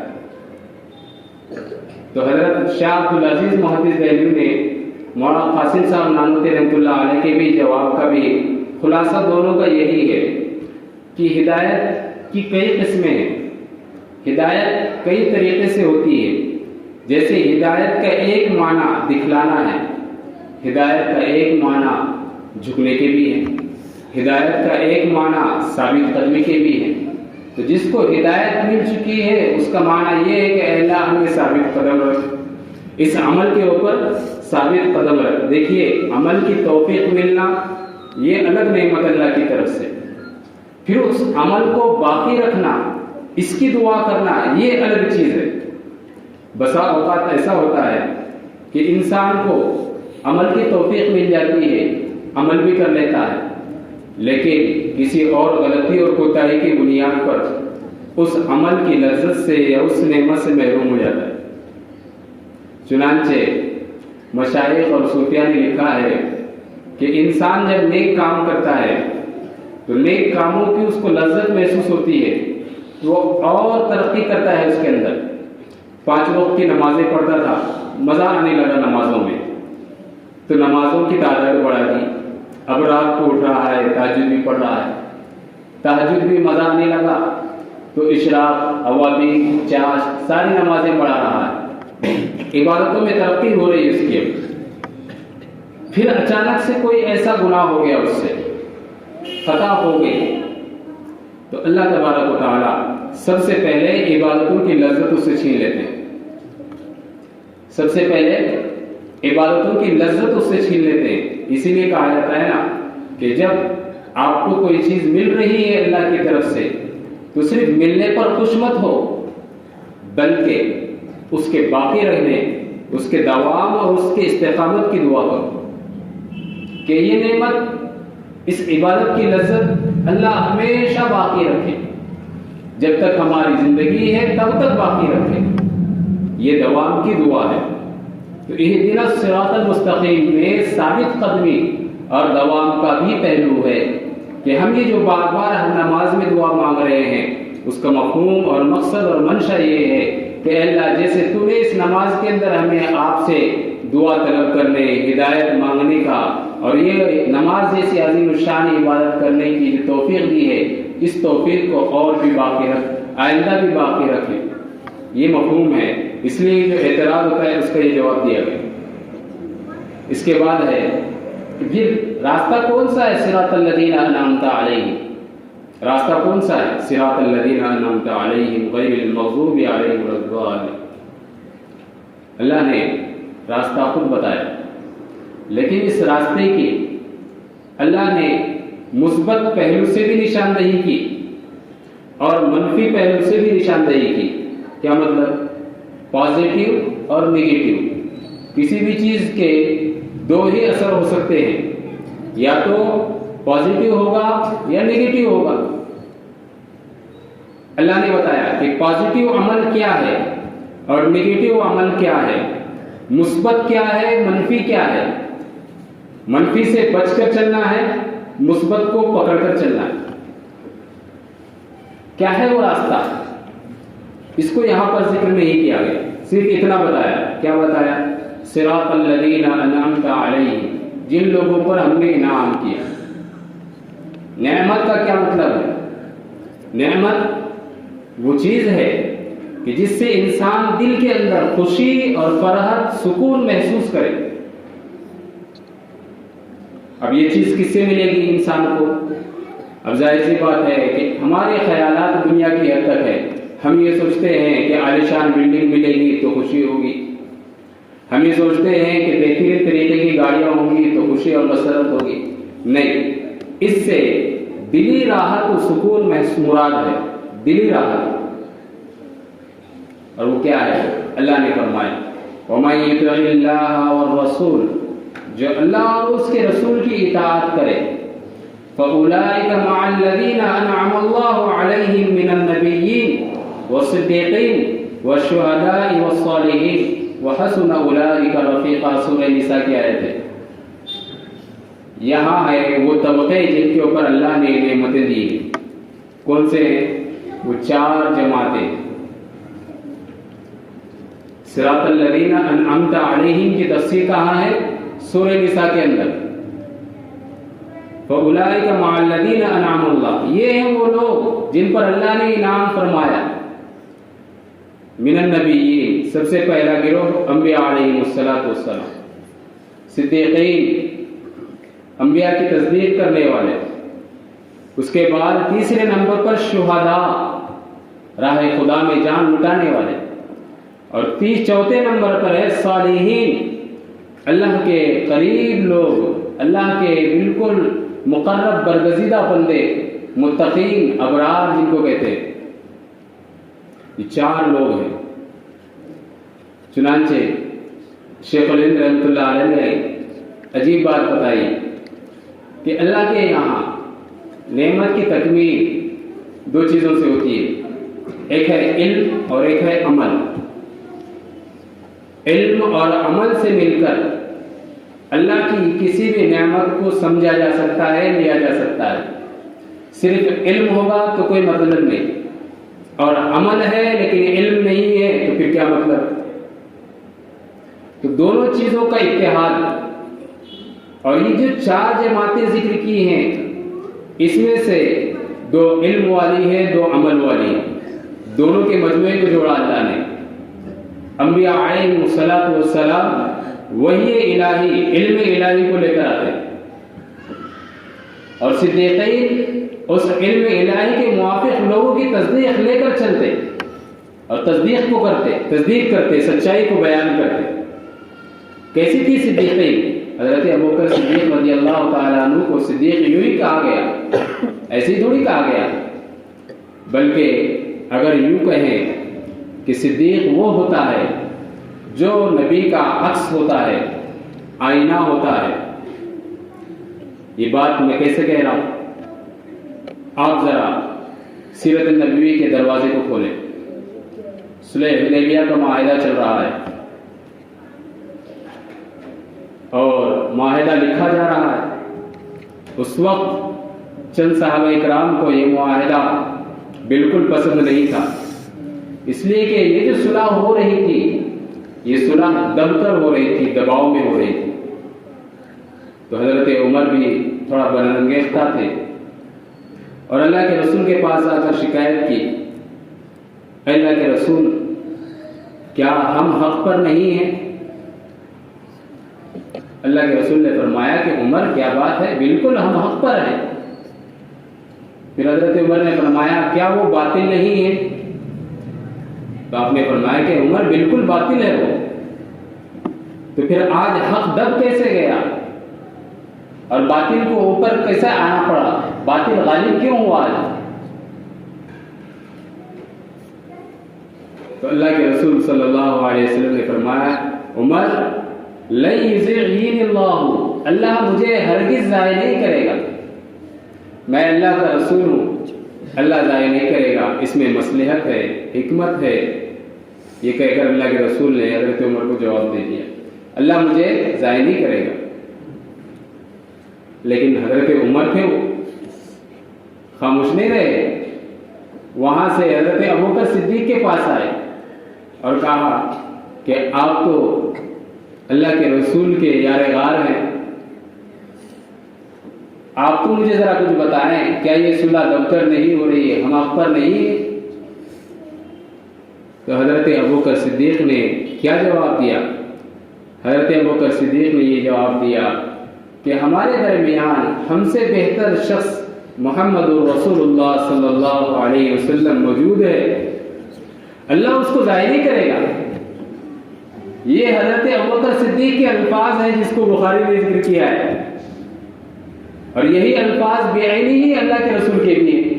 تو حضرت شاہ عبدالعزیز محدث دہلوی نے مولانا قاسم صاحب نانوتوی رحمۃ اللہ علیہ کے بھی جواب کا بھی خلاصہ دونوں کا یہی ہے کہ ہدایت کی کئی قسمیں ہیں. ہدایت کئی طریقے سے ہوتی ہے. جیسے ہدایت کا ایک معنی دکھلانا ہے، ہدایت کا ایک معنی جھکنے کے بھی ہے، ہدایت کا ایک معنی ثابت قدمی کے بھی ہے. تو جس کو ہدایت مل چکی ہے اس کا معنی یہ ہے کہ اے اللہ ہمیں ثابت قدم رکھ، اس عمل کے اوپر ثابت قدم رکھ. دیکھیے عمل کی توفیق ملنا یہ الگ نعمت اللہ کی طرف سے، پھر اس عمل کو باقی رکھنا، اس کی دعا کرنا یہ الگ چیز ہے. بسا اوقات ایسا ہوتا ہے کہ انسان کو عمل کی توفیق مل جاتی ہے، عمل بھی کر لیتا ہے، لیکن کسی اور غلطی اور کوتاہی کی بنیاد پر اس عمل کی لذت سے یا اس نعمت سے محروم ہو جاتا ہے. چنانچہ مشائخ اور صوفیاء نے لکھا ہے کہ انسان جب نیک کام کرتا ہے تو نیک کاموں کی اس کو لذت محسوس ہوتی ہے، وہ اور ترقی کرتا ہے اس کے اندر. 5 وقت کی نمازیں پڑھتا تھا، مزہ آنے لگا نمازوں میں، تو نمازوں کی تعداد بڑھا دی. اب رات کو اٹھ رہا ہے، تہجد بھی پڑھ رہا ہے، تہجد بھی مزہ آنے لگا تو اشراق، اوابین، چاش ساری نمازیں پڑھا رہا ہے. عبادتوں میں ترقی ہو رہی ہے اس کی. پھر اچانک سے کوئی ایسا گناہ ہو گیا، اس سے خطا ہو گئی، تو اللہ تبارک و تعالیٰ سب سے پہلے عبادتوں کی لذت اس سے چھین لیتے ہیں. سب سے پہلے عبادتوں کی لذت اس سے چھین لیتے ہیں. اسی لیے کہا جاتا ہے نا کہ جب آپ کو کوئی چیز مل رہی ہے اللہ کی طرف سے تو صرف ملنے پر خوش مت ہو، بلکہ اس کے باقی رہنے، اس کے دوام اور اس کے استقامت کی دعا کرو کہ یہ نعمت، اس عبادت کی لذت اللہ ہمیشہ باقی رکھے، جب تک ہماری زندگی ہے تب تک باقی رکھے. یہ دوام کی دعا ہے. تو اہدنا الصراط المستقیم میں ثابت قدمی اور دوام کا بھی پہلو ہے کہ ہم یہ جو بار بار ہم نماز میں دعا مانگ رہے ہیں اس کا مفہوم اور مقصد اور منشا یہ ہے کہ اللہ جیسے تو نے اس نماز کے اندر ہمیں آپ سے دعا طلب کرنے، ہدایت مانگنے کا اور یہ نماز جیسی عظیم الشان عبادت کرنے کی جو توفیق دی ہے، اس توفیق کو اور بھی باقی رکھ، آئندہ بھی باقی رکھے. یہ مفہوم ہے. اس لیے جو اعتراض ہوتا ہے اس کا یہ جواب دیا گیا. اس کے بعد ہے پھر راستہ کون سا ہے؟ صراط الذین انعمت علیہم. راستہ کون سا ہے؟ صراط الذین انعمت علیہم غیر المغضوب علیہم ولا الضالین. اللہ نے راستہ خود بتایا، لیکن اس راستے کی اللہ نے مثبت پہلو سے بھی نشاندہی کی اور منفی پہلو سے بھی نشاندہی کی. کیا مطلب؟ پازیٹیو اور نیگیٹو. کسی بھی چیز کے 2 ہی اثر ہو سکتے ہیں، یا تو پازیٹیو ہوگا یا نیگیٹو ہوگا. اللہ نے بتایا کہ پازیٹیو عمل کیا ہے اور نیگیٹو عمل کیا ہے، مثبت کیا ہے، منفی کیا ہے. منفی سے بچ کر چلنا ہے، مثبت کو پکڑ کر چلنا ہے. کیا ہے وہ راستہ؟ اس کو یہاں پر ذکر نہیں کیا گیا، صرف اتنا بتایا. کیا بتایا؟ صراط الذین انعمت علیہم، جن لوگوں پر ہم نے انعام کیا. نعمت کا کیا مطلب ہے؟ نعمت وہ چیز ہے کہ جس سے انسان دل کے اندر خوشی اور فرحت، سکون محسوس کرے. اب یہ چیز کس سے ملے گی انسان کو؟ اب ظاہر سی بات ہے کہ ہمارے خیالات دنیا کی حد تک ہے. ہم یہ سوچتے ہیں کہ عالیشان بلڈنگ ملے گی تو خوشی ہوگی، ہم یہ سوچتے ہیں کہ بہترین طریقے کی گاڑیاں ہوں گی تو خوشی اور مسرت ہوگی. نہیں، اس سے دلی راحت و سکون مراد ہے، دلی راحت. اور وہ کیا ہے؟ اللہ نے فرمایا وَمَن يُطِعِ اللَّهَ وَالرَّسُولَ، جو اللہ اور اس کے رسول کی اطاعت کرے، فَأُولَٰئِكَ مَعَ الَّذِينَ أَنْعَمَ اللَّهُ عَلَيْهِم مِّنَ النَّبِيِّينَ وَالصِّدِّيقِينَ وَالشُّهَدَاءِ وَالصَّالِحِينَ وَحَسُنَ أُولَٰئِكَ رَفِيقًا. سورہ نساء کی آیت ہے. یہاں ہے وہ طبقے جن کے اوپر اللہ نے نعمتیں دی ہیں. کون سے ہیں وہ؟ 4 جماعتیں. صراط الذین انعمت علیہم کی تفسیر کہاں ہے؟ سورہ نساء کے اندر. فَأُولَٰئِكَ مَعَ الَّذِينَ أَنْعَمَ اللَّهُ، یہ ہیں وہ لوگ جن پر اللہ نے انعام فرمایا. من النبیین، سب سے پہلا گروہ انبیاء علیہم السلام، صدیقین، انبیاء کی تصدیق کرنے والے، اس کے بعد تیسرے نمبر پر شہداء، راہ خدا میں جان لٹانے والے، اور چوتھے نمبر پر ہے صالحین، اللہ کے قریب لوگ، اللہ کے بالکل مقرب برگزیدہ بندے، متقین، ابرار جن کو کہتے ہیں۔ یہ 4 لوگ ہیں۔ چنانچہ شیخ الہند رحمۃ اللہ علیہ نے عجیب بات بتائی کہ اللہ کے یہاں نعمت کی تکمیل 2 چیزوں سے ہوتی ہے، ایک ہے علم اور ایک ہے عمل۔ علم اور عمل سے مل کر اللہ کی کسی بھی نعمت کو سمجھا جا سکتا ہے، لیا جا سکتا ہے۔ صرف علم ہوگا تو کوئی مطلب نہیں، اور عمل ہے لیکن علم نہیں ہے تو پھر کیا مطلب؟ تو دونوں چیزوں کا اتحاد، اور یہ جو 4 جماعتیں ذکر کی ہیں، اس میں سے 2 علم والی ہے، 2 عمل والی ہے، دونوں کے مجموعے کو جوڑا اللہ نے۔ انبیاء علیہم السلام وحی الہی، علم الہی کو لے کر آتے ہیں، اور صدیقین اس علم الہی کے موافق لوگوں کی تصدیق لے کر چلتے اور تصدیق کو کرتے، سچائی کو بیان کرتے۔ کیسی تھی صدیقین؟ حضرت ابوبکر صدیق رضی اللہ تعالیٰ عنہ کو صدیق یوں ہی کہا گیا، ایسے ہی تھوڑی کہا گیا، بلکہ اگر یوں کہیں کہ صدیق وہ ہوتا ہے جو نبی کا عکس ہوتا ہے، آئینہ ہوتا ہے۔ یہ بات میں کیسے کہہ رہا ہوں؟ آپ ذرا سیرت النبوی کے دروازے کو کھولیں، صلح حدیبیہ کا معاہدہ چل رہا ہے، اور معاہدہ لکھا جا رہا ہے۔ اس وقت چند صحابہ اکرام کو یہ معاہدہ بالکل پسند نہیں تھا، اس لیے کہ یہ جو صلح ہو رہی تھی، یہ صلح دب کر ہو رہی تھی، دباؤ میں ہو رہی تھی۔ تو حضرت عمر بھی تھوڑا برانگیختہ تھے، اور اللہ کے رسول کے پاس آ کر شکایت کی، اے اللہ کے رسول، کیا ہم حق پر نہیں ہیں؟ اللہ کے رسول نے فرمایا کہ عمر کیا بات ہے، بالکل ہم حق پر ہیں۔ پھر حضرت عمر نے فرمایا کیا وہ باطل نہیں ہے؟ تو آپ نے فرمایا کہ عمر بالکل باطل ہے وہ۔ تو پھر آج حق دب کیسے گیا اور باطل کو اوپر کیسے آنا پڑا؟ باطل غالب کیوں ہوا آج؟ تو اللہ کے رسول صلی اللہ علیہ وسلم نے فرمایا عمر لن یضیعنی اللہ، اللہ مجھے ہرگز ضائع نہیں کرے گا، میں اللہ کا رسول ہوں، اللہ ضائع نہیں کرے گا، اس میں مصلحت ہے، حکمت ہے۔ یہ کہہ کر اللہ کے رسول نے حضرت عمر کو جواب دے دیا، اللہ مجھے ضائع نہیں کرے گا۔ لیکن حضرت عمر تھے، وہ خاموش نہیں رہے، وہاں سے حضرت ابوبکر صدیق کے پاس آئے اور کہا کہ آپ تو اللہ کے رسول کے یار غار ہیں، آپ تو مجھے ذرا کچھ بتائیں، کیا یہ صلح دفتر نہیں ہو رہی ہے، ہم آپ پر نہیں ہیں؟ تو حضرت ابوبکر صدیق نے کیا جواب دیا؟ حضرت ابوبکر صدیق نے یہ جواب دیا کہ ہمارے درمیان ہم سے بہتر شخص محمد رسول اللہ صلی اللہ علیہ وسلم موجود ہے، اللہ اس کو ضائع نہیں کرے گا۔ یہ حضرت ابوبکر صدیق کے الفاظ ہیں جس کو بخاری نے ذکر کیا ہے، اور یہی الفاظ بعینی ہی اللہ کے رسول کے بھی ہیں۔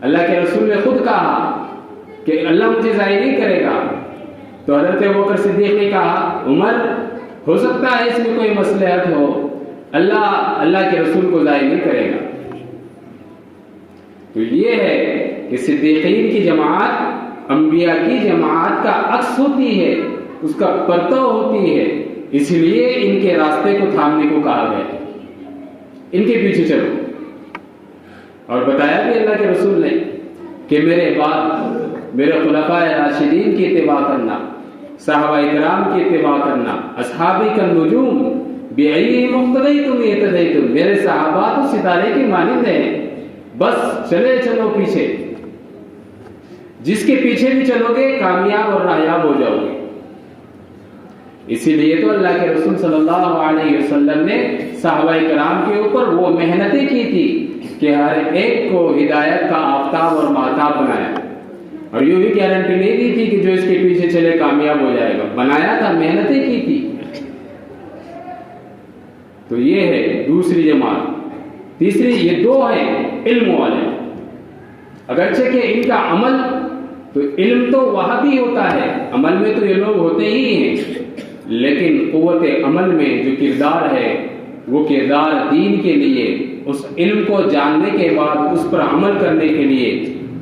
اللہ کے رسول نے خود کہا کہ اللہ مجھے ضائع نہیں کرے گا، تو حضرت ابوبکر صدیق نے کہا عمر ہو سکتا ہے اس میں کوئی مصلحت ہو، اللہ کے رسول کو ضائع نہیں کرے گا۔ تو یہ ہے کہ صدیقین کی جماعت انبیاء کی جماعت کا عکس ہوتی ہے، اس کا پرتو ہوتی ہے، اس لیے ان کے راستے کو تھامنے کو کہا گیا، ان کے پیچھے چلو۔ اور بتایا بھی اللہ کے رسول نے کہ میرے بعد میرے خلفاء راشدین کی اتباع کرنا، صحابہ کرام کی اتباع کرنا، اصحابی کا نجوم بِأَيِّهِمْ اقْتَدَيْتُمْ اهْتَدَيْتُمْ، میرے صحابہ تو ستارے کی مانند ہیں، بس چلے چلو پیچھے۔ جس کے پیچھے بھی چلو گے کامیاب اور نایاب ہو جاؤ گے۔ اسی لیے تو اللہ کے رسول صلی اللہ علیہ وسلم نے صحابہ کرام کے اوپر وہ محنتیں کی تھی کہ ہر ایک کو ہدایت کا آفتاب اور مہتاب بنایا، اور یوں ہی گارنٹی نہیں دی تھی کہ جو اس کے پیچھے چلے کامیاب ہو جائے گا، بنایا تھا، محنتیں کی تھی۔ تو یہ ہے دوسری جماعت۔ تیسری، یہ دو ہیں علم والے، اگرچہ کہ ان کا عمل تو علم تو وہاں بھی ہوتا ہے، عمل میں تو یہ لوگ ہوتے ہی ہیں، لیکن قوت عمل میں جو کردار ہے وہ کردار دین کے لیے، اس علم کو جاننے کے بعد اس پر عمل کرنے کے لیے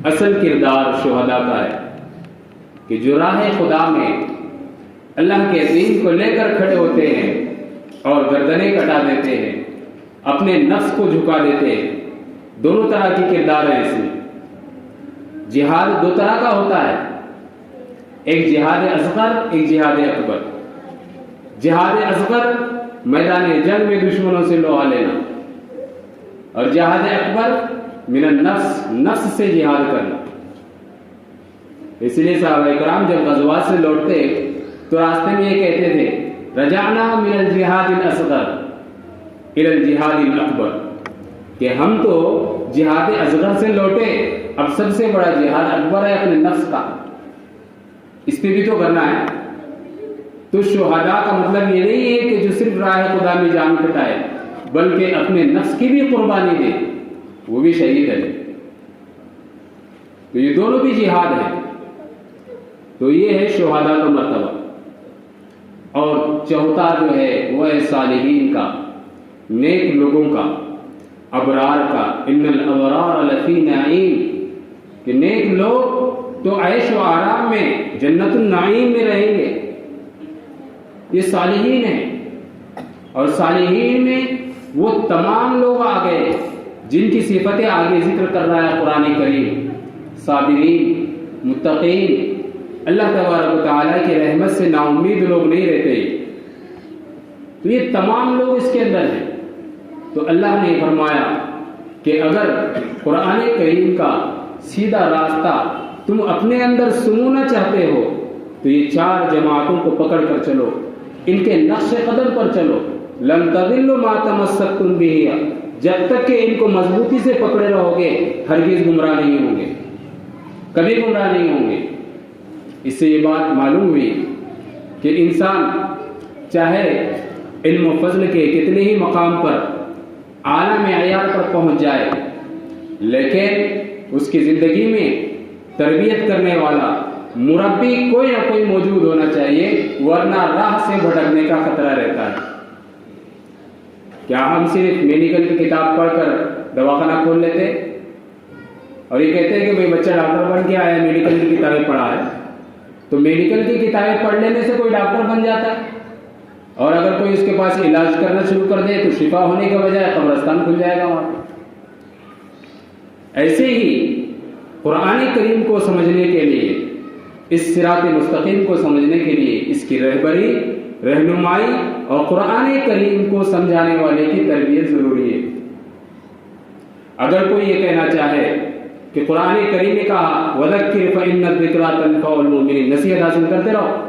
اصل کردار شہداء کا ہے، کہ جو راہ خدا میں اللہ کے دین کو لے کر کھڑے ہوتے ہیں اور گردنیں کٹا دیتے ہیں، اپنے نفس کو جھکا دیتے ہیں۔ دونوں طرح کی کردار ہے اس میں۔ جہاد دو طرح کا ہوتا ہے، ایک جہاد اصغر، ایک جہاد اکبر۔ جہاد اصغر میدان جنگ میں دشمنوں سے لوہا لینا، اور جہاد اکبر من النفس، نفس سے جہاد کرنا۔ اس لیے صحابہ کرام جب غزوات سے لوٹتے تو راستے میں یہ کہتے تھے، رجعنا من الجہاد الاصغر الى الجہاد الاکبر، کہ ہم تو جہاد اصغر سے لوٹے، اب سب سے بڑا جہاد اکبر ہے اپنے نفس کا، اس پہ بھی تو کرنا ہے۔ تو شہداء کا مطلب یہ نہیں ہے کہ جو صرف راہ خدا میں جان کٹائے، بلکہ اپنے نفس کی بھی قربانی دے، وہ بھی شہید ہے۔ تو یہ دونوں بھی جہاد ہے۔ تو یہ ہے شہداء کا مرتبہ۔ اور چوتھا جو ہے وہ ہے صالحین کا، نیک لوگوں کا، ابرار کا۔ ان الابرار لفی نعیم، کہ نیک لوگ تو عیش و آرام میں جنت النعیم میں رہیں گے، یہ صالحین ہیں۔ اور صالحین میں وہ تمام لوگ آ گئے جن کی صفتیں آگے ذکر کر رہا ہے قرآن کریم، صابرین، متقین، اللہ تبارک و تعالیٰ کی رحمت سے نا امید لوگ نہیں رہتے، تو یہ تمام لوگ اس کے اندر ہیں۔ تو اللہ نے فرمایا کہ اگر قرآن کریم کا سیدھا راستہ تم اپنے اندر سمونا چاہتے ہو تو یہ چار جماعتوں کو پکڑ کر چلو، ان کے نقش قدم پر چلو۔ لن تضلوا ما تمسکتم بہ، جب تک کہ ان کو مضبوطی سے پکڑے رہو گے ہرگز گمراہ نہیں ہوں گے، کبھی گمراہ نہیں ہوں گے۔ اس سے یہ بات معلوم ہوئی کہ انسان چاہے علم و فضل کے کتنے ہی مقام پر اعلیٰ معیار پر پہنچ جائے، لیکن اس کی زندگی میں تربیت کرنے والا مربی کوئی نہ کوئی موجود ہونا چاہیے، ورنہ راہ سے بھٹکنے کا خطرہ رہتا ہے۔ کیا ہم صرف میڈیکل کی کتاب پڑھ کر دواخانہ کھول لیتے اور یہ کہتے ہیں کہ بھئی بچہ ڈاکٹر بن کے آیا، میڈیکل کی کتابیں پڑھا ہے، تو میڈیکل کی کتابیں پڑھ لینے سے کوئی ڈاکٹر بن جاتا ہے؟ اور اگر کوئی اس کے پاس علاج کرنا شروع کر دے تو شفا ہونے کے بجائے قبرستان کھل جائے گا وہاں۔ ایسے ہی قرآن کریم کو سمجھنے کے لیے، اس صراط مستقیم کو سمجھنے کے لیے اس کی رہبری، رہنمائی اور قرآن کریم کو سمجھانے والے کی تربیت ضروری ہے۔ اگر کوئی یہ کہنا چاہے کہ قرآن کریم نے کہا وَذَكِّرْ فَإِنَّ الذِّكْرَىٰ تَنفَعُ الْمُؤْمِنِينَ، نصیحت حاصل کرتے رہو،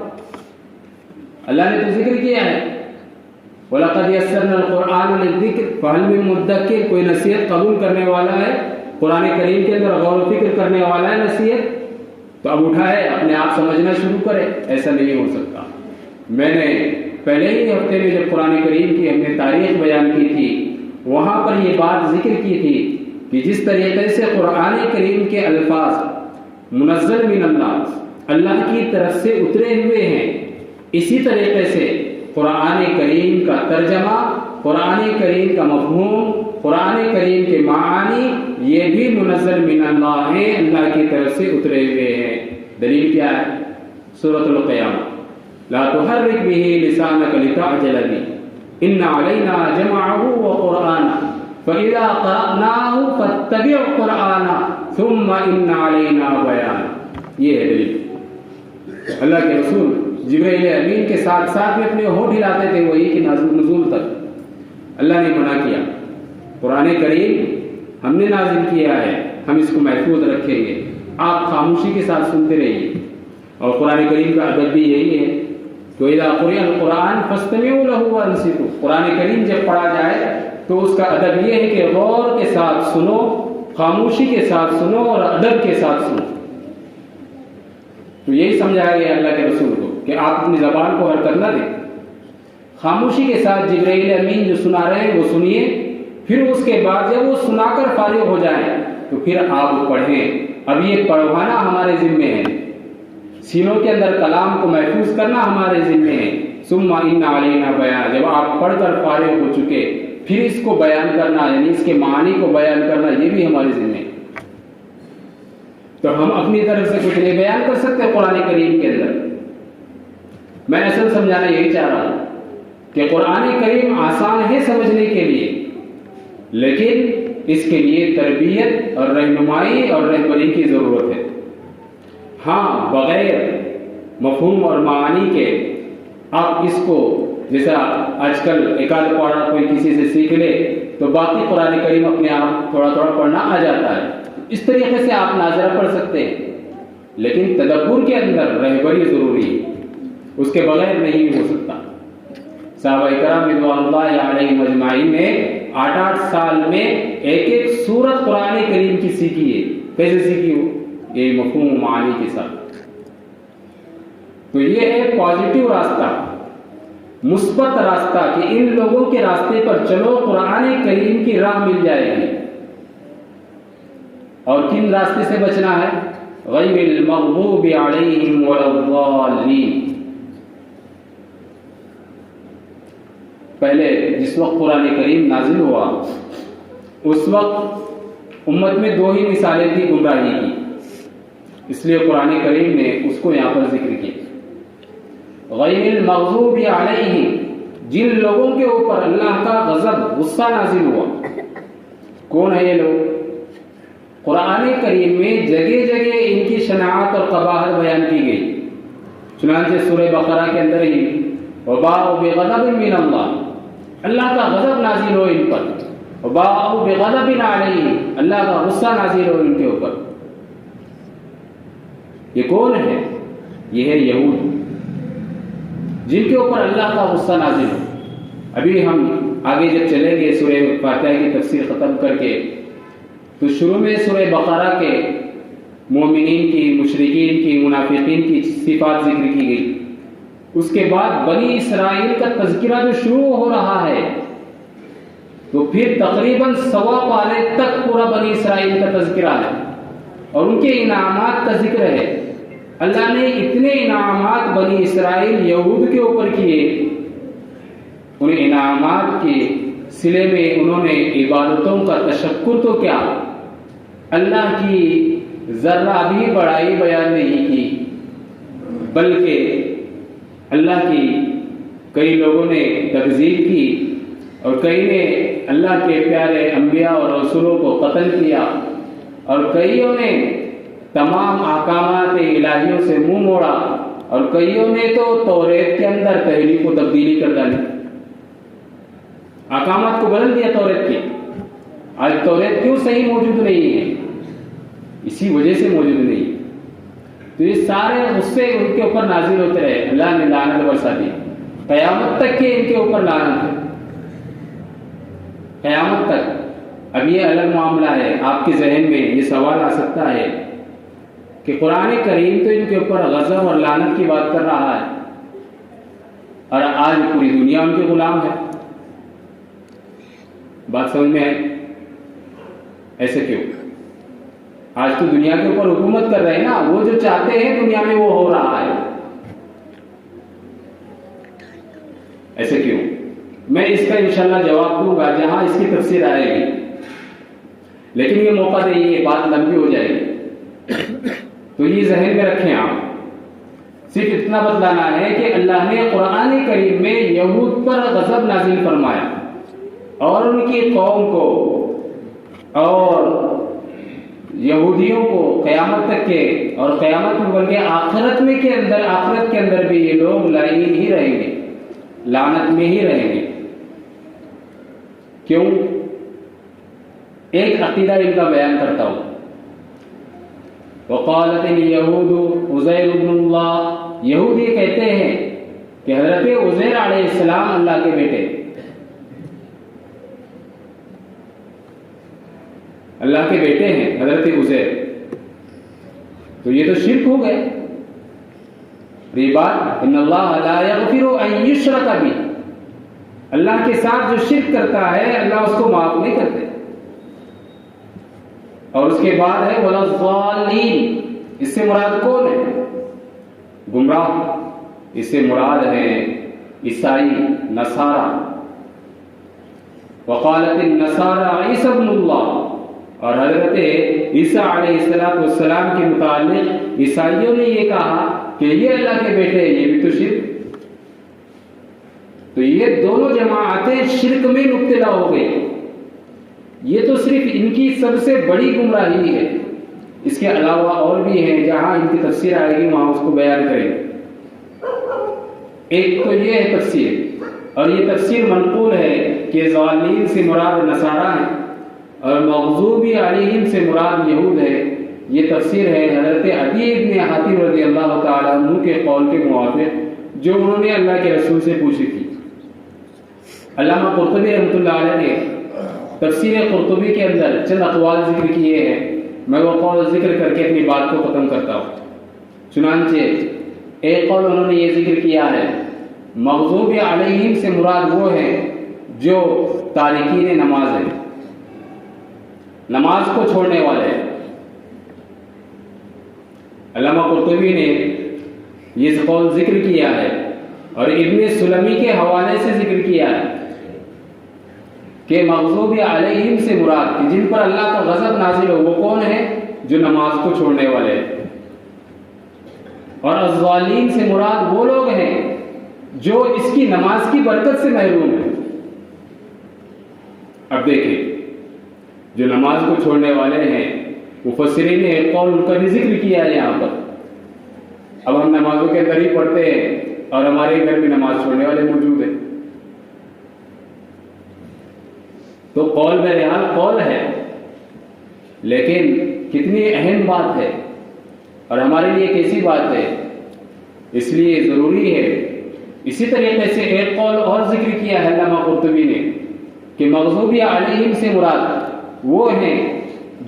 اللہ نے تو ذکر کیا ہے وَلَقَدْ يَسَّرْنَا الْقُرْآنَ لِلذِّكْرِ فَهَلْ مِن مُدَّكِرٍ، کوئی نصیحت قبول کرنے والا ہے، قرآن کریم کے اندر غور و فکر کرنے والا ہے نصیحت، تو اب اٹھائے اپنے آپ سمجھنا شروع کرے۔ ایسا نہیں ہو سکتا۔ میں نے پہلے ہی ہفتے میں جب قرآن کریم کی ہم نے تاریخ بیان کی تھی، وہاں پر یہ بات ذکر کی تھی کہ جس طریقے سے قرآن کریم کے الفاظ منزل من اللہ کی طرف سے اترے ہوئے ہیں، اسی طریقے سے قرآن کریم کا ترجمہ، قرآن کریم کا مفہوم، قرآن کریم کے معانی یہ بھی منزل من اللہ ہے، اللہ کی طرف سے اترے ہوئے ہیں۔ دلیل کیا ہے؟ سورۃ القیامہ، لا تحرک بہ لسانک لتعجل بہ ان علینا جمعہ وقرآنہ فإذا قرأناه فاتبع قرآنہ ثم ان علینا بیانہ۔ یہ ہے دلیل۔ اللہ کے رسول جبرائیل امین کے ساتھ ساتھ میں اپنے ہونٹ ہلاتے تھے وحی کی نزول تک۔ اللہ نے منع کیا، قرآن کریم ہم نے نازل کیا ہے، ہم اس کو محفوظ رکھیں گے، آپ خاموشی کے ساتھ سنتے رہیے. اور قرآن کریم کا ادب بھی یہی ہے تو اذا قرئ القرآن فاستمعوا له وانصتوا. قرآن کریم جب پڑھا جائے تو اس کا ادب یہ ہے کہ غور کے ساتھ سنو، خاموشی کے ساتھ سنو اور ادب کے ساتھ سنو. تو یہی سمجھایا گیا اللہ کے رسول کو کہ آپ اپنی زبان کو حرکت نہ دیں، خاموشی کے ساتھ جبرائیل امین جو سنا رہے ہیں وہ سنیے، پھر اس کے بعد جب وہ سنا کر فارغ ہو جائیں تو پھر آپ پڑھیں. اب یہ پڑھوانا ہمارے ذمے ہے، سینوں کے اندر کلام کو محفوظ کرنا ہمارے ذمے ہے. ثم ان علینا بیان، جب آپ پڑھ کر فارغ ہو چکے پھر اس کو بیان کرنا، یعنی اس کے معنی کو بیان کرنا، یہ بھی ہمارے ذمے ہے. تو ہم اپنی طرف سے کچھ نہیں بیان کر سکتے قرآن کریم کے اندر. میں اصل سمجھانا یہی چاہ رہا ہوں کہ قرآن کریم آسان ہے سمجھنے کے لیے، لیکن اس کے لیے تربیت اور رہنمائی اور رہبری کی ضرورت ہے. ہاں، بغیر مفہوم اور معانی کے آپ اس کو، جیسا آج کل ایک آدھ پڑھا کوئی کسی سے سیکھ لے تو باقی قرآن کریم اپنے آپ تھوڑا تھوڑا پڑھنا آ جاتا ہے، اس طریقے سے آپ ناظرہ پڑھ سکتے ہیں. لیکن تدبر کے اندر رہبری ضروری ہے، اس کے بغیر نہیں ہو سکتا. صحابہ کرام رضوان اللہ علیہم اجمعین نے 8 سال میں ایک سورت قرآن کریم کی سیکھی ہے. کیسے سیکھی ہو؟ یہ مفہوم و معانی کے ساتھ. تو یہ ہے پازیٹیو راستہ، مثبت راستہ کہ ان لوگوں کے راستے پر چلو، قرآن کریم کی راہ مل جائے گی. اور کن راستے سے بچنا ہے؟ غیر المغضوب علیہم ولا الضالین. پہلے جس وقت قرآن کریم نازل ہوا اس وقت امت میں 2 ہی مثالیں تھی گمراہی کی، اس لیے قرآن کریم نے اس کو یہاں پر ذکر کیا. غیر المغضوب علیہم، جن لوگوں کے اوپر اللہ کا غضب، غصہ نازل ہوا. کون ہے یہ لوگ؟ قرآن کریم میں جگہ جگہ ان کی شناعت اور قباحت بیان کی گئی. چنانچہ سورہ بقرہ کے اندر ہی وباءوا بغضب من اللہ، اللہ کا غضب نازل ہو ان پر. وباءوا بغضب علیہم، اللہ کا غصہ نازل ہو ان کے اوپر. یہ کون ہے؟ یہ ہے یہود، جن کے اوپر اللہ کا غصہ نازل ہو. ابھی ہم آگے جب چلیں گے سورہ فاتحہ کی تفسیر ختم کر کے تو شروع میں سورہ بقرہ کے مومنین کی، مشرکین کی، منافقین کی صفات ذکر کی گئی. اس کے بعد بنی اسرائیل کا تذکرہ جو شروع ہو رہا ہے تو پھر تقریباً 1.25 پارے تک پورا بنی اسرائیل کا تذکرہ ہے اور ان کے انعامات کا ذکر ہے. اللہ نے اتنے انعامات بنی اسرائیل یہود کے اوپر کیے، ان انعامات کے سلے میں انہوں نے عبادتوں کا تشکر تو کیا، اللہ کی ذرہ بھی بڑائی بیان نہیں کی، بلکہ اللہ کی کئی لوگوں نے تکذیب کی اور کئی نے اللہ کے پیارے انبیاء اور رسولوں کو قتل کیا اور کئیوں نے تمام احکامات الہیوں سے منہ موڑا اور کئیوں نے تو توریت کے اندر تحریف و تبدیلی کر ڈالی، احکامات کو بدل دیا توریت کے. آج توریت کیوں صحیح موجود نہیں ہے؟ اسی وجہ سے موجود نہیں. تو یہ سارے غصے ان کے اوپر نازل ہوتے رہے، اللہ نے لعنت برسا دی، قیامت تک کے ان کے اوپر لعنت ہے، قیامت تک. اب یہ الگ معاملہ ہے، آپ کے ذہن میں یہ سوال آ سکتا ہے کہ قرآن کریم تو ان کے اوپر غضب اور لعنت کی بات کر رہا ہے اور آج پوری دنیا ان کے غلام ہے. بات سمجھ میں ہے؟ ایسے کیوں؟ آج تو دنیا کے اوپر حکومت کر رہے ہیں نا، وہ جو چاہتے ہیں دنیا میں وہ ہو رہا ہے. ایسے کیوں؟ میں اس کا انشاءاللہ جواب دوں گا جہاں اس کی تفسیر آئے گی، لیکن یہ موقع دے، یہ بات لمبی ہو جائے گی. تو یہ ذہن میں رکھیں آپ. صرف اتنا بتلانا ہے کہ اللہ نے قرآن کریم میں یہود پر غضب نازل فرمایا اور ان کی قوم کو اور یہودیوں کو قیامت تک کے اور قیامت میں بلکہ آخرت کے اندر بھی یہ لوگ لعین ہی رہیں گے، لعنت میں ہی رہیں گے. کیوں؟ ایک عقیدہ ان کا بیان کرتا ہوں. وقالت الیہود عزیر ابن اللہ، یہود یہ کہتے ہیں کہ حضرت عزیر علیہ السلام اللہ کے بیٹے، اللہ کے بیٹے ہیں حضرت عزیر، تو یہ تو شرک ہو گئے. یہ بات ان اللہ لا یغفر ان یشرک بہ، اللہ کے ساتھ جو شرک کرتا ہے اللہ اس کو معاف نہیں کرتے. اور اس کے بعد ہے ولا الضالین، اس سے مراد کون ہے؟ گمراہ. اس سے مراد ہے عیسائی، نصارہ. وقالت النصارى عیسی ابن اللہ، اور حضرت عیسیٰ علیہ السلام کے متعلق عیسائیوں نے یہ کہا کہ یہ اللہ کے بیٹے ہیں. یہ بھی تو شرک. تو یہ دونوں جماعتیں شرک میں مبتلا ہو گئی. یہ تو صرف ان کی سب سے بڑی گمراہی ہے. اس کے علاوہ اور بھی ہیں، جہاں ان کی تفسیر آئے گی وہاں اس کو بیان کریں. ایک تو یہ ہے تفسیر، اور یہ تفسیر منقول ہے کہ ضالین سے مراد نصارہ ہیں اور مغضوب علیہم سے مراد یہود ہے. یہ تفسیر ہے حضرت عدی ابن حاتم رضی اللہ تعالیٰ عنہ کے قول کے موافق، جو انہوں نے اللہ کے رسول سے پوچھی تھی. علامہ قرطبی رحمۃ اللہ علیہ نے تفسیر قرطبی کے اندر چند اقوال ذکر کیے ہیں. میں وہ قول ذکر کر کے اپنی بات کو ختم کرتا ہوں. چنانچہ ایک قول انہوں نے یہ ذکر کیا ہے، مغضوب علیہم سے مراد وہ ہیں جو تارکین نماز ہیں، نماز کو چھوڑنے والے ہیں. علامہ قرطبی نے یہ قول ذکر کیا ہے اور ابن سلمی کے حوالے سے ذکر کیا ہے کہ مغضوب علیہم سے مراد کہ جن پر اللہ کا غضب نازل ہو وہ کون ہے؟ جو نماز کو چھوڑنے والے ہیں. اور الضالین سے مراد وہ لوگ ہیں جو اس کی نماز کی برکت سے محروم ہیں. اب دیکھیں، جو نماز کو چھوڑنے والے ہیں مفسرین نے ایک قول ان کا بھی ذکر کیا ہے یہاں پر. اب ہم نمازوں کے اندر ہی پڑھتے ہیں اور ہمارے گھر میں نماز چھوڑنے والے موجود ہیں. تو قول بہرحال قول ہے، لیکن کتنی اہم بات ہے اور ہمارے لیے کیسی بات ہے، اس لیے ضروری ہے. اسی طریقے سے ایک قول اور ذکر کیا ہے علامہ قرطبی نے کہ مغضوب علیہم سے مراد وہ ہیں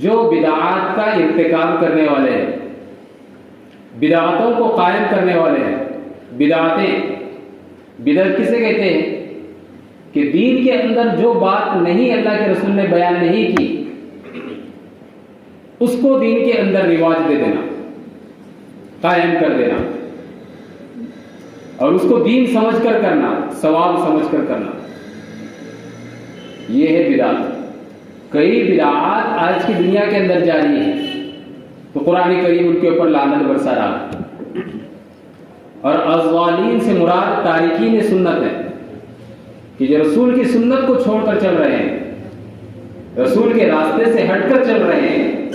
جو بدعات کا ارتکاب کرنے والے ہیں، بدعاتوں کو قائم کرنے والے ہیں. بدعت کسے کہتے ہیں؟ کہ دین کے اندر جو بات نہیں اللہ کے رسول نے بیان نہیں کی اس کو دین کے اندر رواج دے دینا، قائم کر دینا، اور اس کو دین سمجھ کر کرنا، ثواب سمجھ کر کرنا. یہ ہے بدعت. کئی بدعات آج کی دنیا کے اندر جاری ہیں تو قرآن کریم ان کے اوپر لعنت برسا رہا ہے. اور الضالین سے مراد تارکین سنت ہے کہ جو رسول کی سنت کو چھوڑ کر چل رہے ہیں، رسول کے راستے سے ہٹ کر چل رہے ہیں،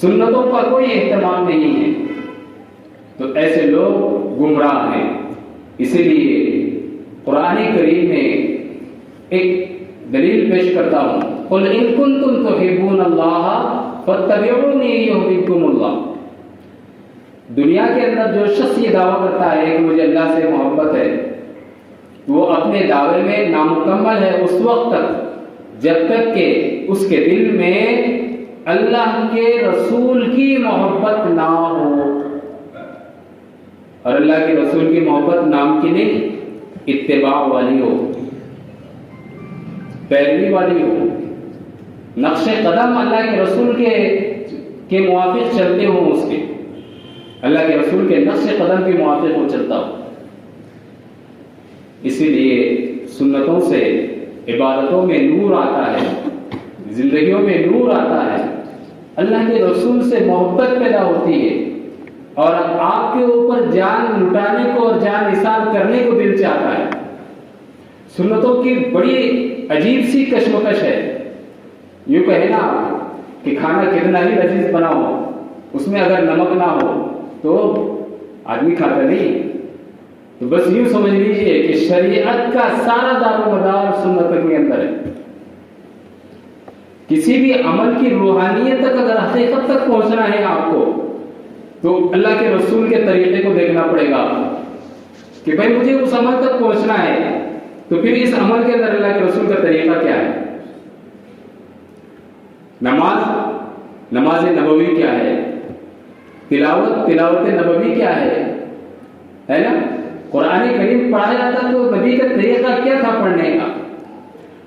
سنتوں کا کوئی اہتمام نہیں ہے. تو ایسے لوگ گمراہ ہیں. اسی لیے قرآن کریم میں ایک دلیل پیش کرتا ہوں، قل ان کنتم تحبون اللہ فاتبعونی یحببکم اللہ. دنیا کے اندر جو شخص یہ دعویٰ کرتا ہے کہ مجھے اللہ سے محبت ہے، وہ اپنے دعوے میں نامکمل ہے اس وقت تک جب تک کہ اس کے دل میں اللہ کے رسول کی محبت نہ ہو. اور اللہ کے رسول کی محبت نام کی نہیں، اتباع والی ہو، پیروی والی ہو، نقش قدم اللہ کے رسول کے موافق چلتے ہوں، اس کے اللہ کے رسول کے نقش قدم کے موافق وہ چلتا ہو. اسی لیے سنتوں سے عبادتوں میں نور آتا ہے، زندگیوں میں نور آتا ہے، اللہ کے رسول سے محبت پیدا ہوتی ہے اور آپ کے اوپر جان لٹانے کو اور جان نثار کرنے کو دل چاہتا ہے. سنتوں کی بڑی عجیب سی کشمکش ہے. یوں کہے نا کہ کھانا کتنا ہی لذیذ بناؤ، اس میں اگر نمک نہ ہو تو آدمی کھاتا نہیں. تو بس یوں سمجھ لیجئے کہ شریعت کا سارا دار و مدار سنت کے اندر ہے. کسی بھی عمل کی روحانیت تک اگر حقیقت تک پہنچنا ہے آپ کو تو اللہ کے رسول کے طریقے کو دیکھنا پڑے گا کہ بھائی مجھے اس عمل تک پہنچنا ہے، تو پھر اس عمل کے اندر اللہ کے رسول کا طریقہ کیا ہے؟ نماز نبوی کیا ہے؟ تلاوت نبوی کیا ہے نا؟ قرآن کریم پڑھا جاتا تو نبی کا طریقہ کیا تھا پڑھنے کا؟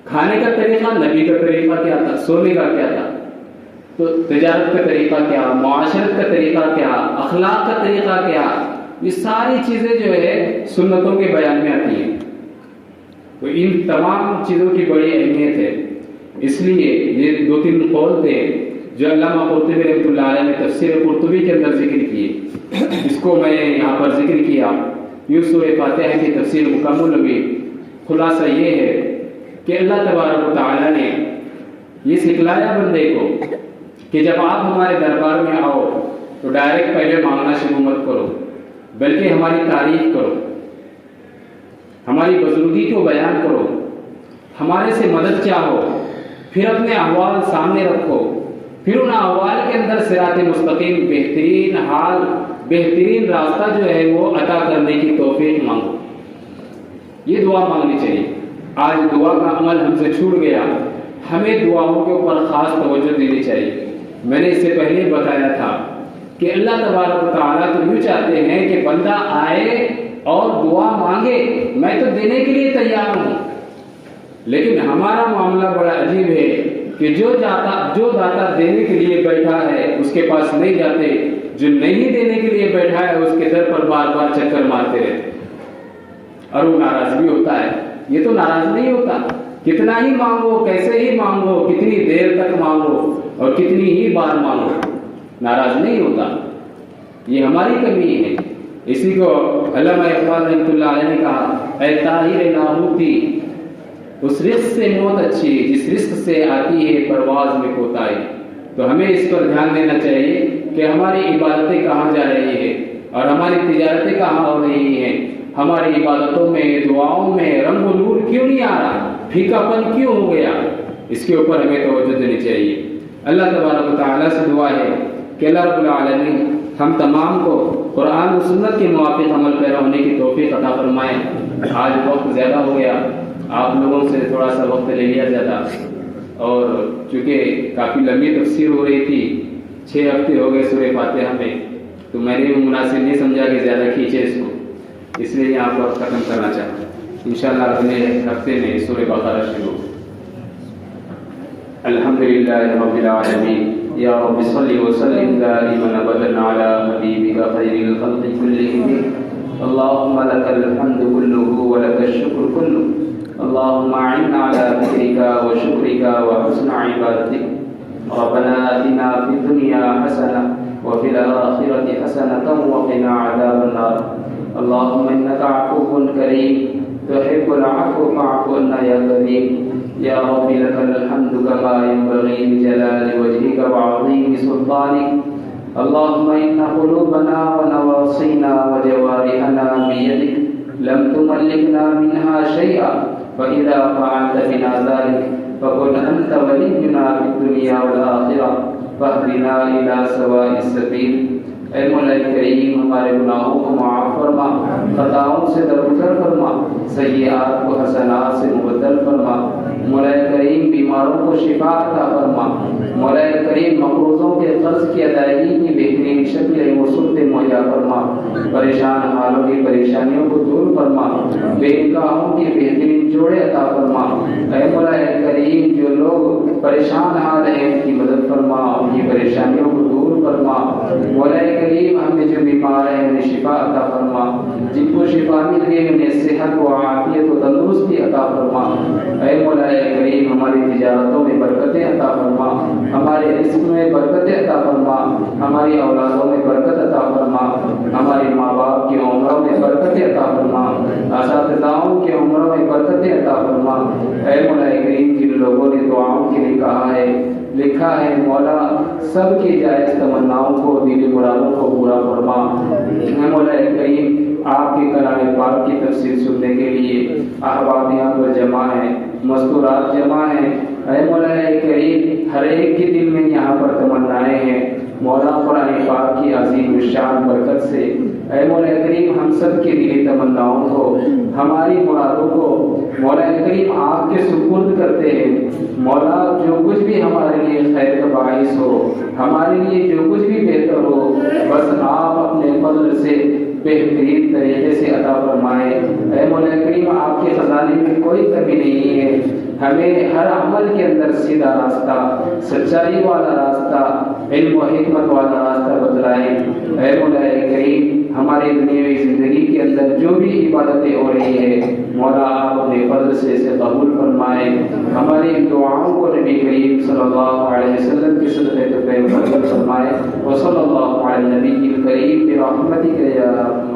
کھانے کا طریقہ نبی کا طریقہ کیا تھا؟ سونے کا کیا تھا؟ تو تجارت کا طریقہ کیا، معاشرت کا طریقہ کیا، اخلاق کا طریقہ کیا، یہ ساری چیزیں جو ہے سنتوں کے بیان میں آتی ہیں۔ تو ان تمام چیزوں کی بڑی اہمیت ہے، اس لیے یہ 2-3 قول تھے جو علامہ قرطبی رحمۃ اللہ علیہ نے تفسیر قرطبی کے اندر ذکر کیے، اس کو میں یہاں پر ذکر کیا۔ یوں سورہ فاتحہ کی تفسیر مکمل ہوئی۔ خلاصہ یہ ہے کہ اللہ تبارک و تعالیٰ نے یہ سکھلایا بندے کو کہ جب آپ ہمارے دربار میں آؤ تو ڈائریکٹ پہلے مانگنا شروع مت کرو، بلکہ ہماری تعریف کرو، ہماری بزرگی کو بیان کرو، ہمارے سے مدد چاہو، پھر اپنے احوال سامنے رکھو، پھر ان احوال کے اندر صراط مستقیم بہترین حال، بہترین راستہ جو ہے وہ عطا کرنے کی توفیق مانگو۔ یہ دعا مانگنی چاہیے۔ آج دعا کا عمل ہم سے چھوٹ گیا، ہمیں دعاؤں کے اوپر خاص توجہ دینی چاہیے۔ میں نے اس سے پہلے بتایا تھا کہ اللہ تبارک و تعالیٰ تو یوں چاہتے ہیں کہ بندہ آئے اور دعا مانگے، میں تو دینے کے لیے تیار ہوں، لیکن ہمارا معاملہ بڑا عجیب ہے کہ جو داتا دینے کے لیے بیٹھا ہے اس کے پاس نہیں جاتے، جو نہیں دینے کے لیے بیٹھا ہے اس کے در پر بار بار چکر مارتے رہتے، اور وہ ناراض بھی ہوتا ہے۔ یہ تو ناراض نہیں ہوتا، کتنا ہی مانگو، کیسے ہی مانگو، کتنی دیر تک مانگو اور کتنی ہی بار مانگو، ناراض نہیں ہوتا۔ یہ ہماری کمی ہے۔ اسی کو علامہ اقبال رحمۃ اللہ علیہ نے کہا، اے طاہر لاہوتی، اس رزق سے موت اچھی جس رزق سے آتی ہے پرواز میں کوتاہی۔ تو ہمیں اس پر دھیان دینا چاہیے کہ ہماری عبادتیں کہاں جا رہی ہیں اور ہماری تجارتیں کہاں ہو رہی ہیں، ہماری عبادتوں میں، دعاؤں میں رنگ و نور کیوں نہیں آ رہا، پھیکا پن کیوں ہو گیا، اس کے اوپر ہمیں توجہ دینی چاہیے۔ اللہ تبارک و تعالیٰ سے دعا ہے کہ اللہ رب العالمین ہم تمام کو قرآن و سنت کے موافق عمل پیرا ہونے کی توفیق عطا فرمائے۔ آج وقت زیادہ ہو گیا، آپ لوگوں سے تھوڑا سا وقت لے لیا زیادہ، اور چونکہ کافی لمبی تفسیر ہو رہی تھی، 6 ہفتے ہو گئے سورہ فاتحہ میں، تو میں نے بھی مناسب نہیں سمجھا کہ زیادہ کھینچے اس کو، اس لیے یہاں پر ختم کرنا چاہتا ہوں۔ انشاءاللہ اگلے ہفتے میں سورہ بقرہ شروع۔ الحمدللہ رب العالمین، یا رب صلی وسلم دائما ابدا علی حبیبک خیر الخلق کلہم، اللہم لک الحمد کلہ ولک الشکر کلہ، اللہم اعنا علی ذکرک وشکرک وحسن عبادتک، ربنا آتنا فی الدنیا حسنہ وفی الآخرۃ حسنۃ وقنا عذاب النار، اللہم انک عفو کریم تحب العفو فاعف عنا یا کریم، یا رب لک الحمد کما ينبغي لجلال وجهك وعظیم سلطانک، اللہم ان قلوبنا ونواصینا وجوارحنا بیدک لم تملکنا منها شیئا، فإذا فعلت بنا ذلك فكن أنت ولينا في الدنيا والآخرة فاهدنا إلى سواء السبيل۔ اے مولا کریم، ہمارے گناہوں کو معاف فرما، خطاؤں سے درگزر فرما، سیئات کو حسنات سے مبدل فرما، مولا کریم بیماروں کو شفا عطا فرما، مولا کریم مقروضوں کے قرض کی ادائیگی کی بہترین شکل و صورت مہیا فرما، پریشان حالوں کی پریشانیوں کو دور فرما، بے نکاحوں کی بہترین جوڑے عطا فرما، اے مولا کریم جو لوگ پریشان حال ہیں ان کی مدد فرما، ان کی پریشانیوں کو دور فرما، مولا کریم ہم نے جو بیمار ہیں انہیں شفا عطا فرما، جن کو شفا مل گئی انہیں صحت و عافیت و تندرستی عطا فرما، اے مولا کریم ہماری تجارتوں میں برکتیں عطا فرما، ہمارے رزق میں برکتیں عطا فرما، ہماری اولادوں میں برکت عطا فرما، ہمارے ماں باپ کی عمروں میں برکتیں عطا فرما، اساتذاؤں کی عمروں میں برکتیں عطا فرما، اے مولا کریم جن لوگوں نے دعاؤں کے لیے کہا ہے لکھا ہے، مولا سب کی جائز تمناؤں کو، دلی مرادوں کو پورا فرما۔ اے مولا کریم آپ کے کلام پاک کی تفسیر سننے کے لیے احباب یہاں پر جمع ہیں، مستورات جمع ہیں، اے مولا کریم ہر ایک کے دل میں یہاں پر تمنائیں ہیں مولا قرآن پاک کی عظیم الشان برکت سے اے مولا کریم ہم سب کے دلی تمناؤں کو ہماری مرادوں کو مولا کریم آپ کے سپرد کرتے ہیں مولا جو کچھ بھی ہمارے لیے خیر کا باعث ہو ہمارے لیے جو کچھ بھی بہتر ہو بس آپ اپنے فضل سے بہترین طریقے سے عطا فرمائیں اے مولا کریم آپ کے خزانے میں کوئی کمی نہیں ہے ہمیں ہر عمل کے اندر سیدھا راستہ سچائی والا راستہ علم و حکمت والا راستہ بتلائیں اے مولا کریم ہماری دنیاوی زندگی کے اندر جو بھی عبادتیں ہو رہی ہے مولا آپ اپنے فضل سے اسے قبول فرمائیں ہماری دعاؤں کو نبی کریم صلی اللہ علیہ وسلم کی صدقے قبول فرمائیں وصلی اللہ علی نبی الکریم برحمتک یا